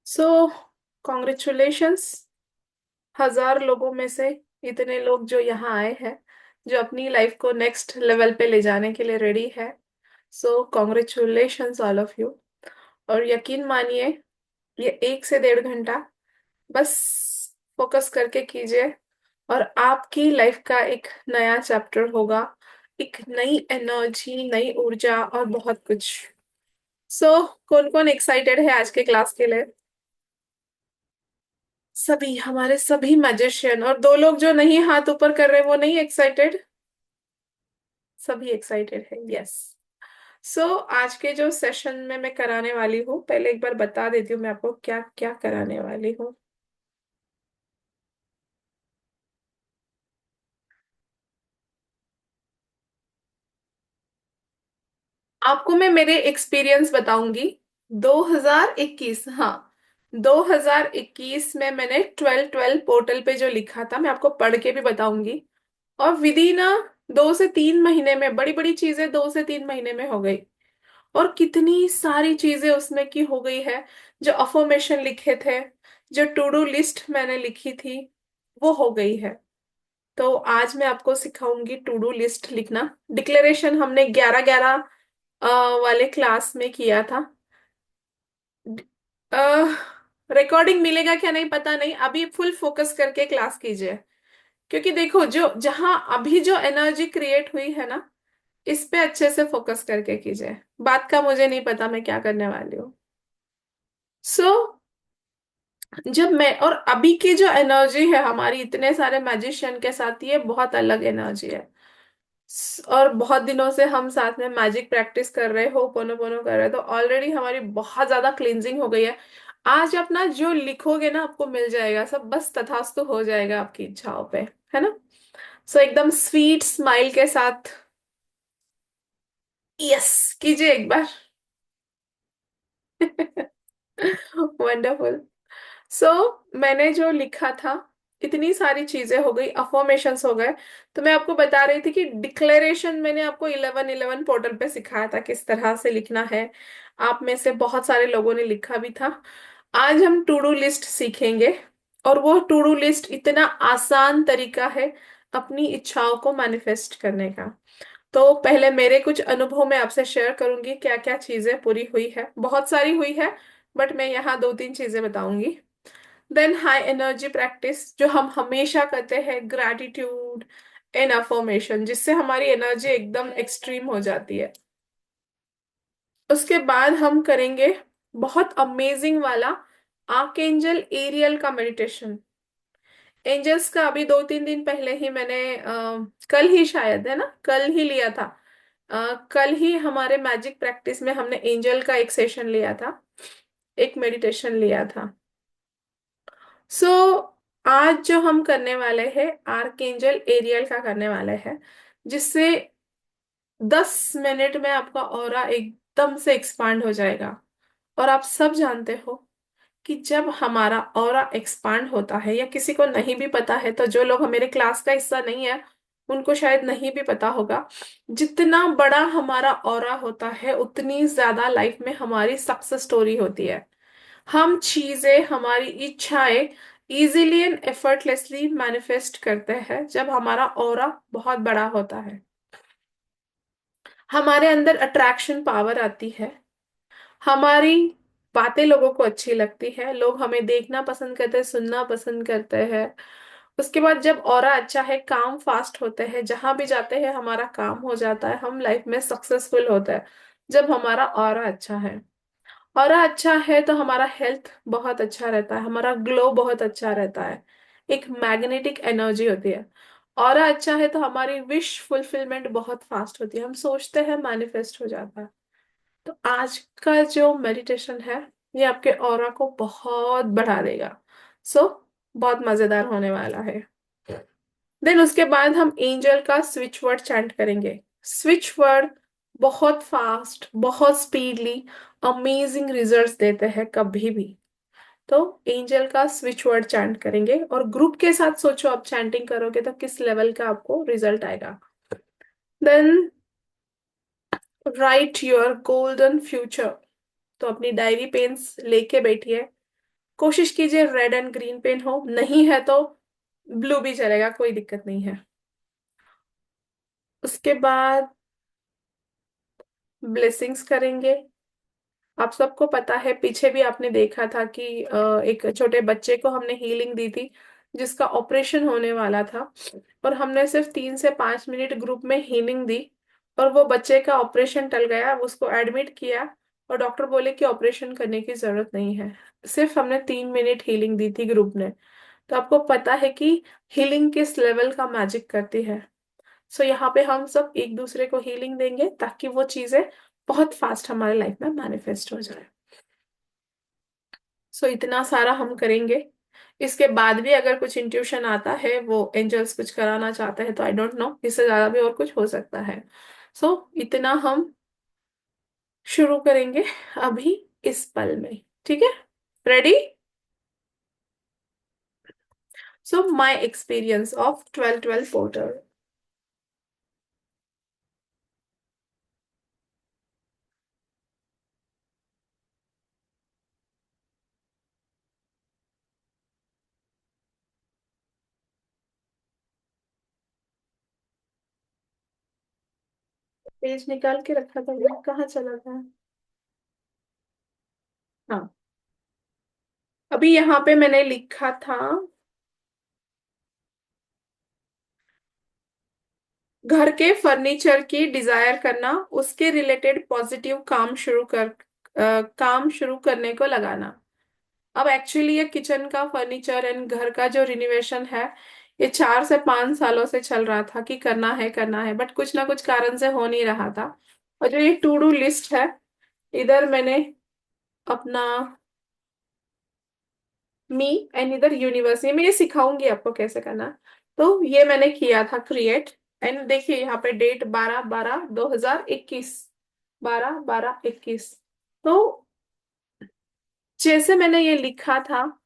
सो congratulations. 1000 लोगों में से इतने लोग जो यहाँ आए हैं, जो अपनी लाइफ को नेक्स्ट लेवल पे ले जाने के लिए रेडी है। सो कॉन्ग्रेचुलेशंस ऑल ऑफ यू। और यकीन मानिए, ये 1 से 1.5 घंटा बस फोकस करके कीजिए, और आपकी लाइफ का एक नया चैप्टर होगा। एक नई एनर्जी, नई ऊर्जा और बहुत कुछ। कौन कौन एक्साइटेड है आज के क्लास के लिए? सभी, हमारे सभी मैजिशियन। और 2 लोग जो नहीं हाथ ऊपर कर रहे, वो नहीं एक्साइटेड? सभी एक्साइटेड है, यस। आज के जो सेशन में मैं कराने वाली हूँ, पहले एक बार बता देती हूँ मैं आपको क्या क्या कराने वाली हूँ। आपको मैं मेरे एक्सपीरियंस बताऊंगी। 2021, हाँ, 2021 में मैंने 12-12 पोर्टल पे जो लिखा था, मैं आपको पढ़ के भी बताऊंगी। और विधि ना 2 से 3 महीने में बड़ी बड़ी चीजें 2 से 3 महीने में हो गई। और कितनी सारी चीजें उसमें की हो गई है। जो अफर्मेशन लिखे थे, जो टू डू लिस्ट मैंने लिखी थी, वो हो गई है। तो आज मैं आपको सिखाऊंगी टू डू लिस्ट लिखना। डिक्लेरेशन हमने 11-11 वाले क्लास में किया था। रिकॉर्डिंग मिलेगा क्या नहीं पता नहीं, अभी फुल फोकस करके क्लास कीजिए। क्योंकि देखो, जो जहां अभी जो एनर्जी क्रिएट हुई है ना, इस पे अच्छे से फोकस करके कीजिए। बात का मुझे नहीं पता मैं क्या करने वाली हूँ। सो जब मैं और अभी की जो एनर्जी है हमारी इतने सारे मैजिशियन के साथ, ये बहुत अलग एनर्जी है। और बहुत दिनों से हम साथ में मैजिक प्रैक्टिस कर रहे हो, पोनो पोनो कर रहे हो, तो ऑलरेडी हमारी बहुत ज्यादा क्लींजिंग हो गई है। आज अपना जो लिखोगे ना, आपको मिल जाएगा सब, बस तथास्तु हो जाएगा आपकी इच्छाओं पे, है ना? एकदम स्वीट स्माइल के साथ यस कीजिए एक बार। वंडरफुल। मैंने जो लिखा था, इतनी सारी चीजें हो गई, अफर्मेशंस हो गए। तो मैं आपको बता रही थी कि डिक्लेरेशन मैंने आपको 11-11 पोर्टल पे सिखाया था किस तरह से लिखना है। आप में से बहुत सारे लोगों ने लिखा भी था। आज हम टू डू लिस्ट सीखेंगे। और वो टू डू लिस्ट इतना आसान तरीका है अपनी इच्छाओं को मैनिफेस्ट करने का। तो पहले मेरे कुछ अनुभव मैं आपसे शेयर करूंगी, क्या क्या चीजें पूरी हुई है, बहुत सारी हुई है, बट मैं यहाँ 2-3 चीजें बताऊंगी। देन हाई एनर्जी प्रैक्टिस जो हम हमेशा करते हैं, ग्रैटिट्यूड एंड अफर्मेशन, जिससे हमारी एनर्जी एकदम एक्सट्रीम हो जाती है। उसके बाद हम करेंगे बहुत अमेजिंग वाला आर्कएंजल एरियल का मेडिटेशन। एंजल्स का अभी 2-3 दिन पहले ही मैंने कल ही शायद, है ना, कल ही लिया था। कल ही हमारे मैजिक प्रैक्टिस में हमने एंजल का एक सेशन लिया था, एक मेडिटेशन लिया था। सो आज जो हम करने वाले हैं, आर्कएंजल एरियल का करने वाले हैं, जिससे 10 मिनट में आपका ऑरा एकदम से एक्सपांड हो जाएगा। और आप सब जानते हो कि जब हमारा ऑरा एक्सपांड होता है, या किसी को नहीं भी पता है, तो जो लोग मेरे क्लास का हिस्सा नहीं है उनको शायद नहीं भी पता होगा, जितना बड़ा हमारा ऑरा होता है उतनी ज्यादा लाइफ में हमारी सक्सेस स्टोरी होती है। हम चीजें, हमारी इच्छाएं इजीली एंड एफर्टलेसली मैनिफेस्ट करते हैं जब हमारा ऑरा बहुत बड़ा होता है। हमारे अंदर अट्रैक्शन पावर आती है। हमारी बातें लोगों को अच्छी लगती है, लोग हमें देखना पसंद करते हैं, सुनना पसंद करते हैं। उसके बाद जब ऑरा अच्छा है, काम फास्ट होते हैं, जहां भी जाते हैं हमारा काम हो जाता है, हम लाइफ में सक्सेसफुल होते हैं जब हमारा ऑरा अच्छा है। ऑरा अच्छा है तो हमारा हेल्थ बहुत अच्छा रहता है, हमारा ग्लो बहुत अच्छा रहता है, एक मैग्नेटिक एनर्जी होती है। ऑरा अच्छा है तो हमारी विश फुलफिलमेंट बहुत फास्ट होती है, हम सोचते हैं मैनिफेस्ट हो जाता है। तो आज का जो मेडिटेशन है, ये आपके ऑरा को बहुत बढ़ा देगा। सो बहुत मजेदार होने वाला है। देन उसके बाद हम एंजल का स्विच वर्ड चैंट करेंगे। स्विच वर्ड बहुत फास्ट, बहुत स्पीडली अमेजिंग रिजल्ट्स देते हैं कभी भी। तो एंजल का स्विच वर्ड चैंट करेंगे, और ग्रुप के साथ सोचो, आप चैंटिंग करोगे तो किस लेवल का आपको रिजल्ट आएगा। Then write your golden future. तो अपनी डायरी पेन्स लेके बैठिए, कोशिश कीजिए रेड एंड ग्रीन पेन हो, नहीं है तो ब्लू भी चलेगा, कोई दिक्कत नहीं है। उसके बाद ब्लेसिंग्स करेंगे। आप सबको पता है, पीछे भी आपने देखा था कि एक छोटे बच्चे को हमने हीलिंग दी थी, जिसका ऑपरेशन होने वाला था। और हमने सिर्फ 3 से 5 मिनट ग्रुप में हीलिंग दी, और वो बच्चे का ऑपरेशन टल गया, उसको एडमिट किया। और डॉक्टर बोले कि ऑपरेशन करने की जरूरत नहीं है। सिर्फ हमने 3 मिनट हीलिंग दी थी ग्रुप ने। तो आपको पता है कि हीलिंग किस लेवल का मैजिक करती है। सो यहाँ पे हम सब एक दूसरे को हीलिंग देंगे, ताकि वो चीजें बहुत फास्ट हमारे लाइफ में मैनिफेस्ट हो जाए। सो इतना सारा हम करेंगे। इसके बाद भी अगर कुछ इंट्यूशन आता है, वो एंजल्स कुछ कराना चाहते हैं, तो आई डोंट नो, इससे ज्यादा भी और कुछ हो सकता है। सो इतना हम शुरू करेंगे अभी, इस पल में। ठीक है? Ready? So my experience of 12-12 porter. Page निकाल के रखा था, ये कहाँ चला गया? हाँ, अभी यहाँ पे मैंने लिखा था, घर के फर्नीचर की डिजायर करना, उसके रिलेटेड पॉजिटिव काम शुरू करने को लगाना। अब एक्चुअली ये किचन का फर्नीचर एंड घर का जो रिनोवेशन है, ये 4 से 5 सालों से चल रहा था कि करना है, बट कुछ ना कुछ कारण से हो नहीं रहा था। और जो ये टू डू लिस्ट है, इधर मैंने अपना मी एंड इधर यूनिवर्स, ये मैं ये सिखाऊंगी आपको कैसे करना। तो ये मैंने किया था क्रिएट। एंड देखिए यहाँ पे डेट 12/12/2021, 12/12/21। तो जैसे मैंने ये लिखा था,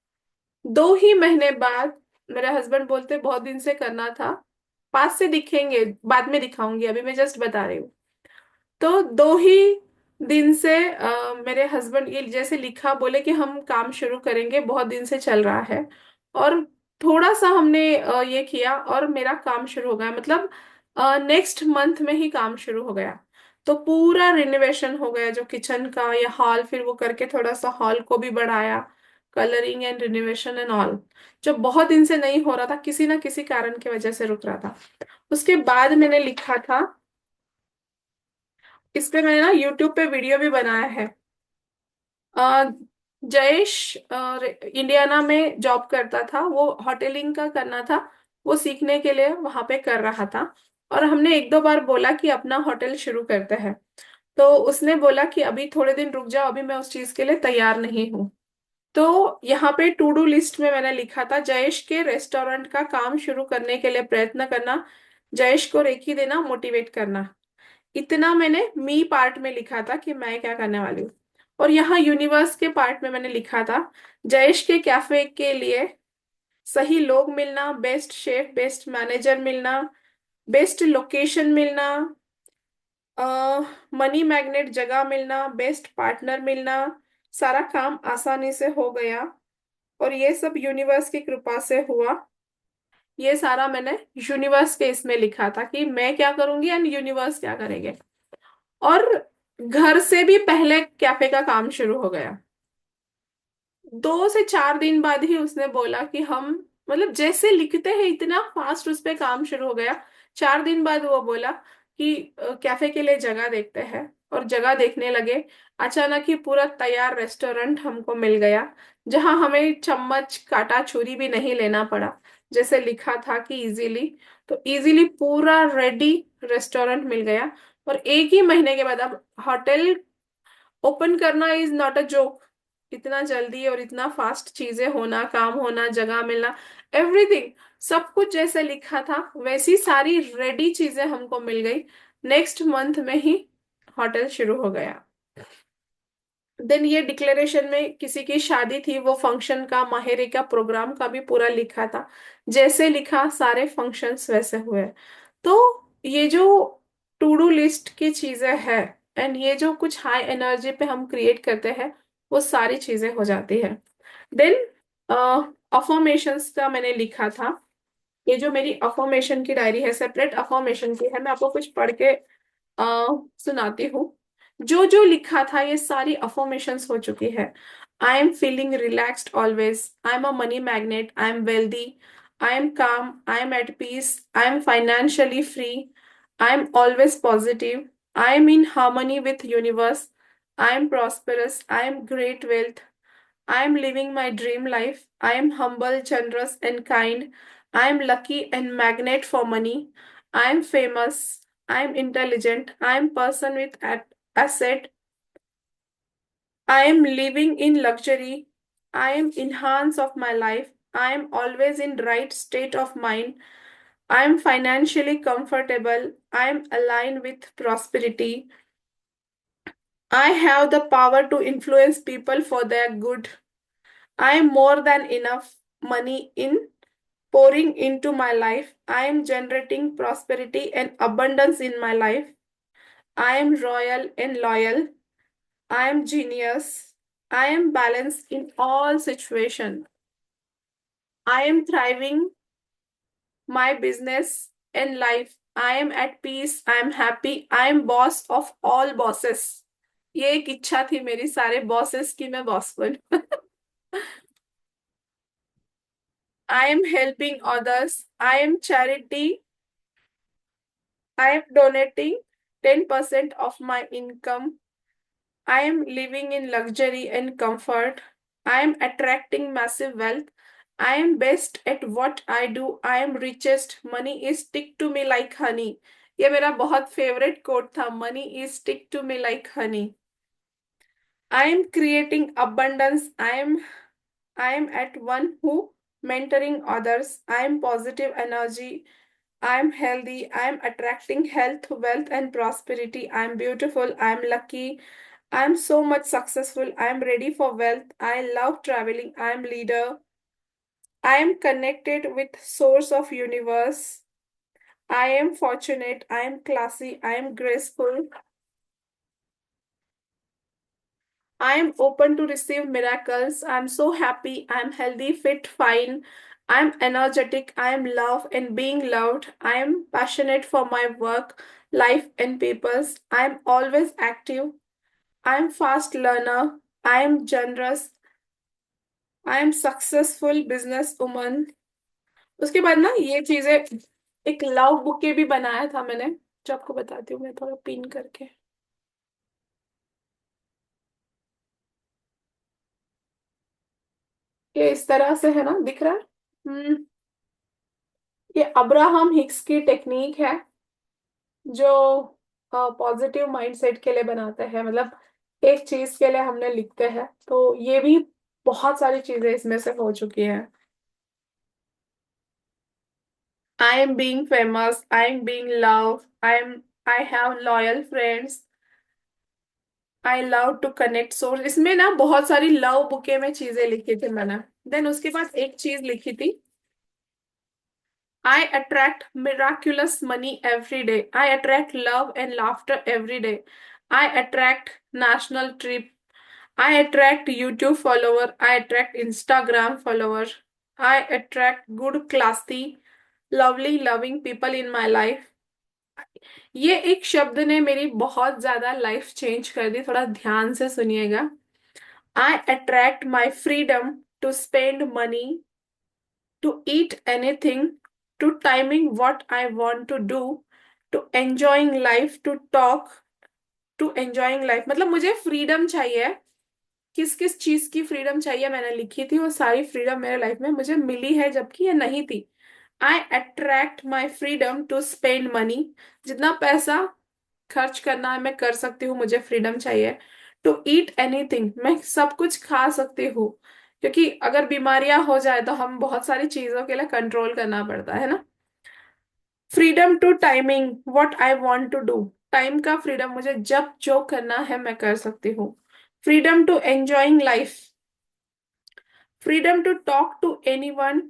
2 ही महीने बाद मेरे हस्बैंड बोलते बहुत दिन से करना था। पास से दिखेंगे, बाद में दिखाऊंगी, अभी मैं जस्ट बता रही हूँ। तो 2 ही दिन से मेरे हस्बैंड ये जैसे लिखा, बोले कि हम काम शुरू करेंगे, बहुत दिन से चल रहा है। और थोड़ा सा हमने ये किया और मेरा काम शुरू हो गया, मतलब नेक्स्ट मंथ में ही काम शुरू हो गया। तो पूरा रिनोवेशन हो गया जो किचन का या हॉल, फिर वो करके थोड़ा सा हॉल को भी बढ़ाया, colouring and renovation and all. जो बहुत दिन से नहीं हो रहा था, किसी ना किसी कारण की वजह से रुक रहा था। उसके बाद मैंने लिखा था, इस पे मैंने ना यूट्यूब पे वीडियो भी बनाया है। अ, जयेश इंडियाना में जॉब करता था, वो होटलिंग का करना था, वो सीखने के लिए वहां पे कर रहा था। और हमने 1-2 बार बोला कि अपना होटल शुरू करते हैं। तो उसने बोला कि अभी थोड़े दिन रुक जाओ, अभी मैं उस चीज के लिए तैयार नहीं हूँ। तो यहाँ पे टू डू लिस्ट में मैंने लिखा था, जयेश के रेस्टोरेंट का काम शुरू करने के लिए प्रयत्न करना, जयेश को रेकी देना, मोटिवेट करना। इतना मैंने मी पार्ट में लिखा था कि मैं क्या करने वाली हूँ। और यहाँ यूनिवर्स के पार्ट में मैंने लिखा था, जयेश के कैफे के लिए सही लोग मिलना, बेस्ट शेफ, बेस्ट मैनेजर मिलना, बेस्ट लोकेशन मिलना, मनी मैग्नेट जगह मिलना, बेस्ट पार्टनर मिलना, सारा काम आसानी से हो गया। और ये सब यूनिवर्स की कृपा से हुआ। ये सारा मैंने यूनिवर्स के इसमें लिखा था कि मैं क्या करूंगी एंड यूनिवर्स क्या करेंगे। और घर से भी पहले कैफे का काम शुरू हो गया। 2 से 4 दिन बाद ही उसने बोला कि हम, मतलब जैसे लिखते हैं इतना फास्ट उस पे काम शुरू हो गया। 4 दिन बाद वो बोला कि कैफे के लिए जगह देखते हैं, और जगह देखने लगे। अचानक ही पूरा तैयार रेस्टोरेंट हमको मिल गया, जहां हमें चम्मच काटा छुरी भी नहीं लेना पड़ा, जैसे लिखा था कि इजीली। तो इजीली पूरा रेडी रेस्टोरेंट मिल गया। और 1 ही महीने के बाद अब होटल ओपन करना इज नॉट अ जोक। इतना जल्दी और इतना फास्ट चीजें होना, काम होना, जगह मिलना, एवरीथिंग, सब कुछ जैसे लिखा था वैसी सारी रेडी चीजें हमको मिल गई। नेक्स्ट मंथ में ही होटल शुरू हो गया। देन ये डिक्लेरेशन में किसी की शादी थी, वो फंक्शन का, माहेरे का प्रोग्राम का भी पूरा लिखा था। जैसे लिखा सारे फंक्शंस वैसे हुए। तो ये जो टू डू लिस्ट की चीजें हैं, एंड ये जो कुछ हाई एनर्जी पे हम क्रिएट करते हैं, वो सारी चीजें हो जाती है। देन अफर्मेशंस का मैंने लिखा था। ये जो मेरी अफर्मेशन की डायरी है, सेपरेट अफर्मेशन की है, मैं आपको कुछ पढ़ के सुनाती हूँ। जो जो लिखा था ये सारी अफर्मेशंस हो चुकी है। I am feeling relaxed always, I am a money magnet, I am wealthy, I am calm, I am at peace, I am financially free, I am always positive, I am in harmony with universe, I am prosperous, I am great wealth, I am living my dream life. I am humble, generous, and kind. I am lucky and magnet for money. I am famous. I am intelligent. I am person with asset. I am living in luxury. I am enhance of my life. I am always in right state of mind. I am financially comfortable. I am aligned with prosperity. I have the power to influence people for their good. I am more than enough money in pouring into my life. I am generating prosperity and abundance in my life. I am royal and loyal. I am genius. I am balanced in all situations. I am thriving my business and life. I am at peace. I am happy. I am boss of all bosses. ये एक इच्छा थी मेरी सारे bosses की मैं boss बनूं। I am helping others. I am charity. I am donating 10% of my income. I am living in luxury and comfort. I am attracting massive wealth. I am best at what I do. I am richest. Money is stick to me like honey. ये मेरा बहुत favourite quote था, money is stick to me like honey. I am creating abundance. I am at one who mentoring others. I am positive energy. I am healthy. I am attracting health, wealth, and prosperity. I am beautiful. I am lucky. I am so much successful. I am ready for wealth. I love traveling. I am leader. I am connected with source of universe. I am fortunate. I am classy. I am graceful. I am open to receive miracles. I am so happy. I am healthy, fit, fine. I am energetic. I am love and being loved. I am passionate for my work, life, and papers. I am always active. I am fast learner. I am generous. I am successful business woman. उसके बाद ना ये चीजें, एक love bouquet भी बनाया था मैंने, जो आपको बताती हूँ मैं थोड़ा पिन करके। ये इस तरह से है ना, दिख रहा है। ये अब्राहम हिक्स की टेक्निक है, जो पॉजिटिव माइंडसेट के लिए बनाते हैं। मतलब एक चीज के लिए हमने लिखते हैं, तो ये भी बहुत सारी चीजें इसमें से हो चुकी है। I am being famous, I am being love, I have loyal friends, I love to connect source. इसमें ना बहुत सारी लव बुके में चीजें लिखी थी मैंने। देन उसके बाद एक चीज लिखी थी, I attract miraculous money every day. I attract love and laughter every day. I attract national trip. I attract YouTube follower. I attract Instagram follower. I attract good, classy, lovely, loving people in my life. ये एक शब्द ने मेरी बहुत ज्यादा life change कर दी, थोड़ा ध्यान से सुनिएगा। I attract my freedom to spend money, to eat anything, to timing what I want to do, to enjoying life, to talk, to enjoying life। मतलब मुझे फ्रीडम चाहिए। किस किस चीज की फ्रीडम चाहिए मैंने लिखी थी, वो सारी फ्रीडम मेरे लाइफ में मुझे मिली है, जबकि ये नहीं थी। I attract my freedom to spend money. जितना पैसा खर्च करना है मैं कर सकती हूँ, मुझे फ्रीडम चाहिए। टू ईट एनीथिंग, मैं सब कुछ खा सकती हूँ, क्योंकि अगर बीमारियां हो जाए तो हम बहुत सारी चीजों के लिए कंट्रोल करना पड़ता है ना। Freedom to timing what I want to do, time का फ्रीडम, मुझे जब जो करना है मैं कर सकती हूँ। Freedom to enjoying life, freedom to talk to anyone,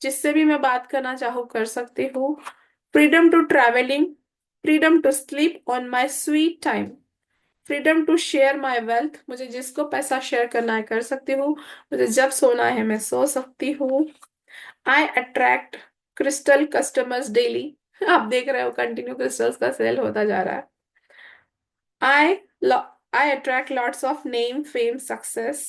जिससे भी मैं बात करना चाहूँ कर सकती हूँ। Freedom to travelling, freedom to sleep on my sweet time, freedom to share my wealth, मुझे जिसको पैसा शेयर करना है कर सकती हूँ, मुझे जब सोना है मैं सो सकती हूँ। I attract crystal customers daily, आप देख रहे हो कंटिन्यू क्रिस्टल्स का सेल होता जा रहा है। I I attract lots of name fame success.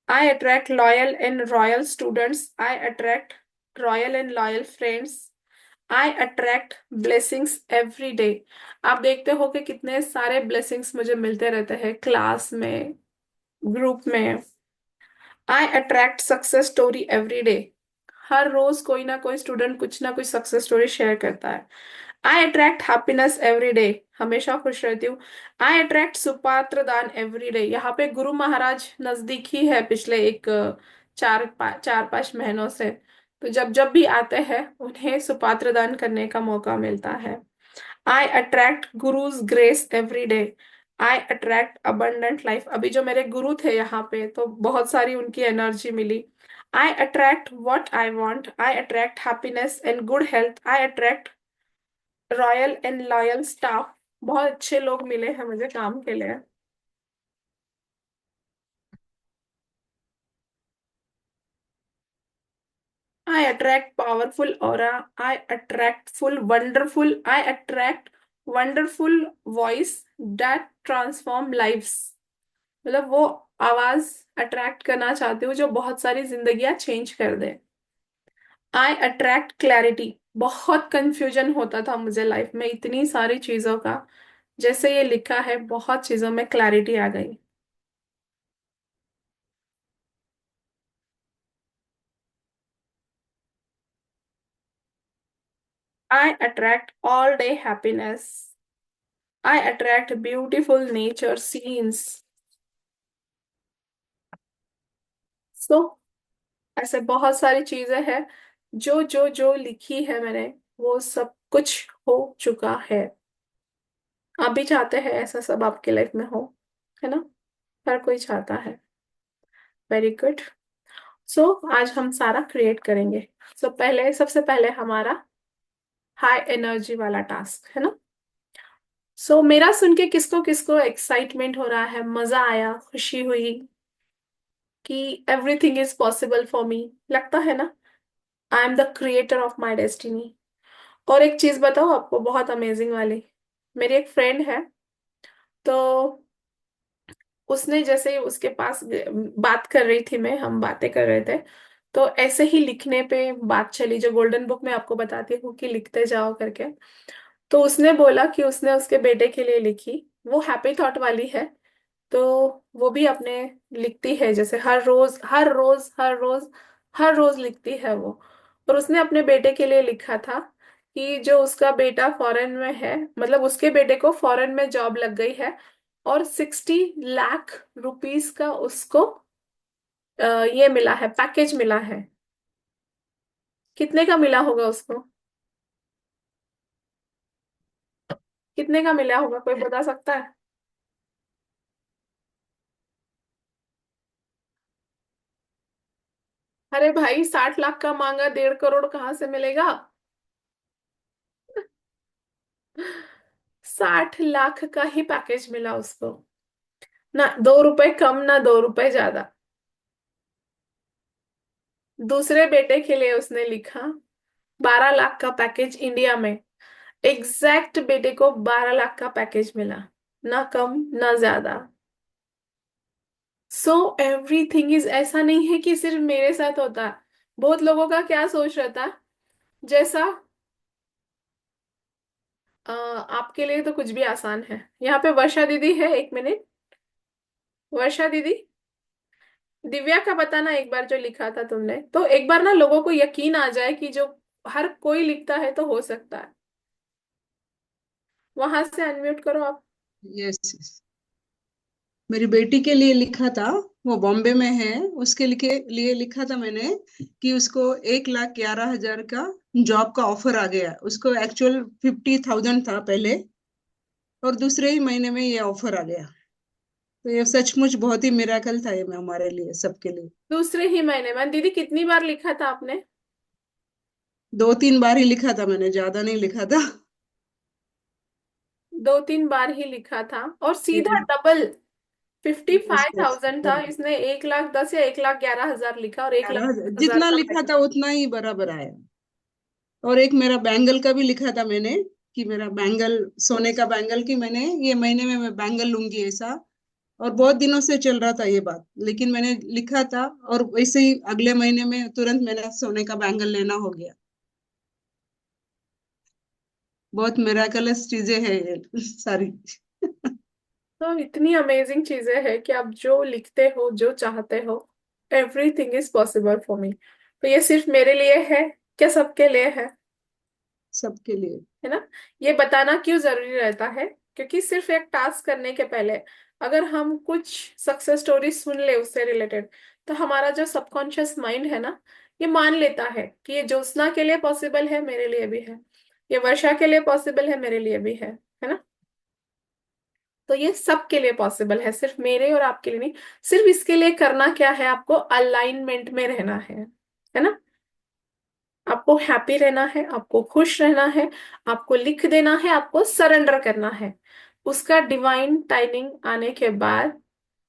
I attract loyal and royal students. I attract royal and loyal friends. I attract blessings every day. आप देखते हो कि कितने सारे ब्लेसिंग्स मुझे मिलते रहते हैं क्लास में, ग्रुप में। I attract success story every day, हर रोज कोई ना कोई स्टूडेंट कुछ ना कुछ सक्सेस स्टोरी शेयर करता है। आई अट्रैक्ट हैप्पीनेस एवरी डे, हमेशा खुश रहती हूँ। आई अट्रैक्ट सुपात्र दान एवरी डे, यहाँ पे गुरु महाराज नजदीक ही है पिछले एक 4-5 महीनों से, तो जब जब भी आते हैं उन्हें सुपात्र दान करने का मौका मिलता है। आई attract gurus grace every day. I attract abundant life, अभी जो मेरे गुरु थे यहाँ पे तो बहुत सारी उनकी एनर्जी मिली। I attract what I want. I attract happiness and good health. I attract royal and loyal staff, बहुत अच्छे लोग मिले हैं मुझे काम के लिए। I attract powerful aura. I attract full wonderful, I attract wonderful voice that transform lives, मतलब वो आवाज अट्रैक्ट करना चाहती हूँ जो बहुत सारी जिंदगियां चेंज कर दे। आई अट्रैक्ट क्लैरिटी, बहुत कंफ्यूजन होता था मुझे लाइफ में इतनी सारी चीजों का, जैसे ये लिखा है बहुत चीजों में क्लैरिटी आ गई। आई अट्रैक्ट ऑल डे हैप्पीनेस। आई अट्रैक्ट ब्यूटीफुल नेचर सीन्स। सो ऐसे बहुत सारी चीजें हैं जो जो जो लिखी है मैंने, वो सब कुछ हो चुका है। आप भी चाहते हैं ऐसा सब आपके लाइफ में हो, है ना? हर कोई चाहता है। Very good. सो आज हम सारा क्रिएट करेंगे। पहले सबसे पहले हमारा हाई एनर्जी वाला टास्क है ना। मेरा सुन के किसको किसको एक्साइटमेंट हो रहा है, मजा आया, खुशी हुई कि everything is possible for me, लगता है ना? I am the creator of my destiny. और एक चीज बताओ आपको बहुत अमेजिंग वाली, मेरी एक फ्रेंड है, तो उसने जैसे ही उसके पास बात कर रही थी मैं, हम बातें कर रहे थे, तो ऐसे ही लिखने पे बात चली, जो गोल्डन बुक में आपको बताती हूँ कि लिखते जाओ करके। तो उसने बोला कि उसने उसके बेटे के लिए लिखी, वो हैप्पी थॉट वाली है, तो वो भी अपने लिखती है, जैसे हर रोज हर रोज हर रोज हर रोज लिखती है वो। और उसने अपने बेटे के लिए लिखा था कि जो उसका बेटा फॉरेन में है, मतलब उसके बेटे को फॉरेन में जॉब लग गई है, और 60 लाख रुपीस का उसको ये मिला है, पैकेज मिला है। कितने का मिला होगा उसको? कितने का मिला होगा, कोई बता सकता है? अरे भाई, 60 लाख का मांगा, 1.5 करोड़ कहाँ से मिलेगा? 60 लाख का ही पैकेज मिला उसको, ना 2 रुपए कम ना 2 रुपए ज्यादा। दूसरे बेटे के लिए उसने लिखा 12 लाख का पैकेज इंडिया में, एग्जैक्ट बेटे को 12 लाख का पैकेज मिला, ना कम ना ज्यादा। एवरीथिंग इज, ऐसा नहीं है कि सिर्फ मेरे साथ होता। बहुत लोगों का क्या सोच रहता, जैसा आपके लिए तो कुछ भी आसान है। यहाँ पे वर्षा दीदी है, 1 मिनट। वर्षा दीदी, दिव्या का बताना एक बार जो लिखा था तुमने, तो एक बार ना लोगों को यकीन आ जाए कि जो हर कोई लिखता है तो हो सकता है। वहां से अनम्यूट करो आप। Yes yes. मेरी बेटी के लिए लिखा था। वो बॉम्बे में है। उसके लिए लिखा था मैंने कि उसको 1,11,000 का जॉब का ऑफर आ गया। उसको एक्चुअल 50,000 था पहले, और दूसरे ही महीने में ये ऑफर आ गया। तो ये सचमुच बहुत ही मिराकल था ये हमारे लिए, सबके लिए। दूसरे ही महीने में दीदी, कितनी बार लिखा था आपने? 2-3 बार ही लिखा था मैंने, ज्यादा नहीं लिखा था। दो तीन बार ही लिखा था, और सीधा ये डबल। फिफ्टी बस फाइव बस थाउजेंड था, बराबर। इसने 1,10,000 या 1,11,000 लिखा, और एक लाख 11,000 दस हजार जितना का लिखा पेन। था उतना ही बराबर आया। और एक मेरा बैंगल का भी लिखा था मैंने, कि मेरा बैंगल, सोने का बैंगल, की मैंने ये महीने में मैं बैंगल लूंगी ऐसा। और बहुत दिनों से चल रहा था ये बात, लेकिन मैंने लिखा था, और वैसे ही अगले महीने में तुरंत मेरा सोने का बैंगल लेना हो गया। बहुत मिराकलस चीजें हैं ये सारी। तो इतनी अमेजिंग चीजें हैं कि आप जो लिखते हो, जो चाहते हो, everything is possible for me. तो ये सिर्फ मेरे लिए है क्या, सबके लिए है? सबके लिए। है ना? ये बताना क्यों जरूरी रहता है? क्योंकि सिर्फ एक टास्क करने के पहले अगर हम कुछ सक्सेस स्टोरी सुन ले उससे रिलेटेड, तो हमारा जो सबकॉन्शियस माइंड है ना, ये मान लेता है कि ये ज्योत्सना के लिए पॉसिबल है, मेरे लिए भी है। ये वर्षा के लिए पॉसिबल है, मेरे लिए भी है ना? तो ये सबके लिए पॉसिबल है, सिर्फ मेरे और आपके लिए नहीं। सिर्फ इसके लिए करना क्या है, आपको अलाइनमेंट में रहना है ना? आपको हैप्पी रहना है, आपको खुश रहना है, आपको लिख देना है, आपको सरेंडर करना है। उसका डिवाइन टाइमिंग आने के बाद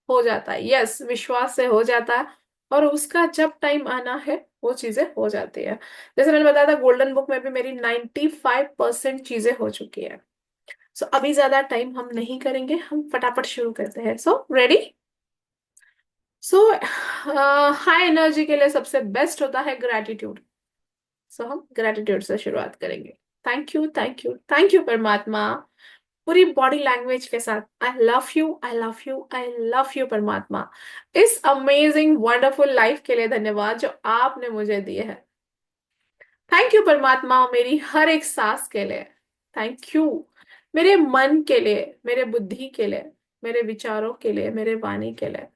हो जाता है, यस, विश्वास से हो जाता है। और उसका जब टाइम आना है वो चीजें हो जाती है। जैसे मैंने बताया था, गोल्डन बुक में भी मेरी 95% चीजें हो चुकी है। सो अभी ज्यादा टाइम हम नहीं करेंगे, हम फटाफट शुरू करते हैं। So ready? So high energy के लिए सबसे बेस्ट होता है ग्रैटिट्यूड। सो हम ग्रैटिट्यूड से शुरुआत करेंगे। Thank you, thank you, thank you परमात्मा। पूरी बॉडी लैंग्वेज के साथ, आई love you, I love you, I love you परमात्मा। इस अमेजिंग वंडरफुल लाइफ के लिए धन्यवाद जो आपने मुझे दिए है। थैंक यू परमात्मा, मेरी हर एक सांस के लिए। थैंक यू मेरे मन के लिए, मेरे बुद्धि के लिए, मेरे विचारों के लिए, मेरे वाणी के लिए।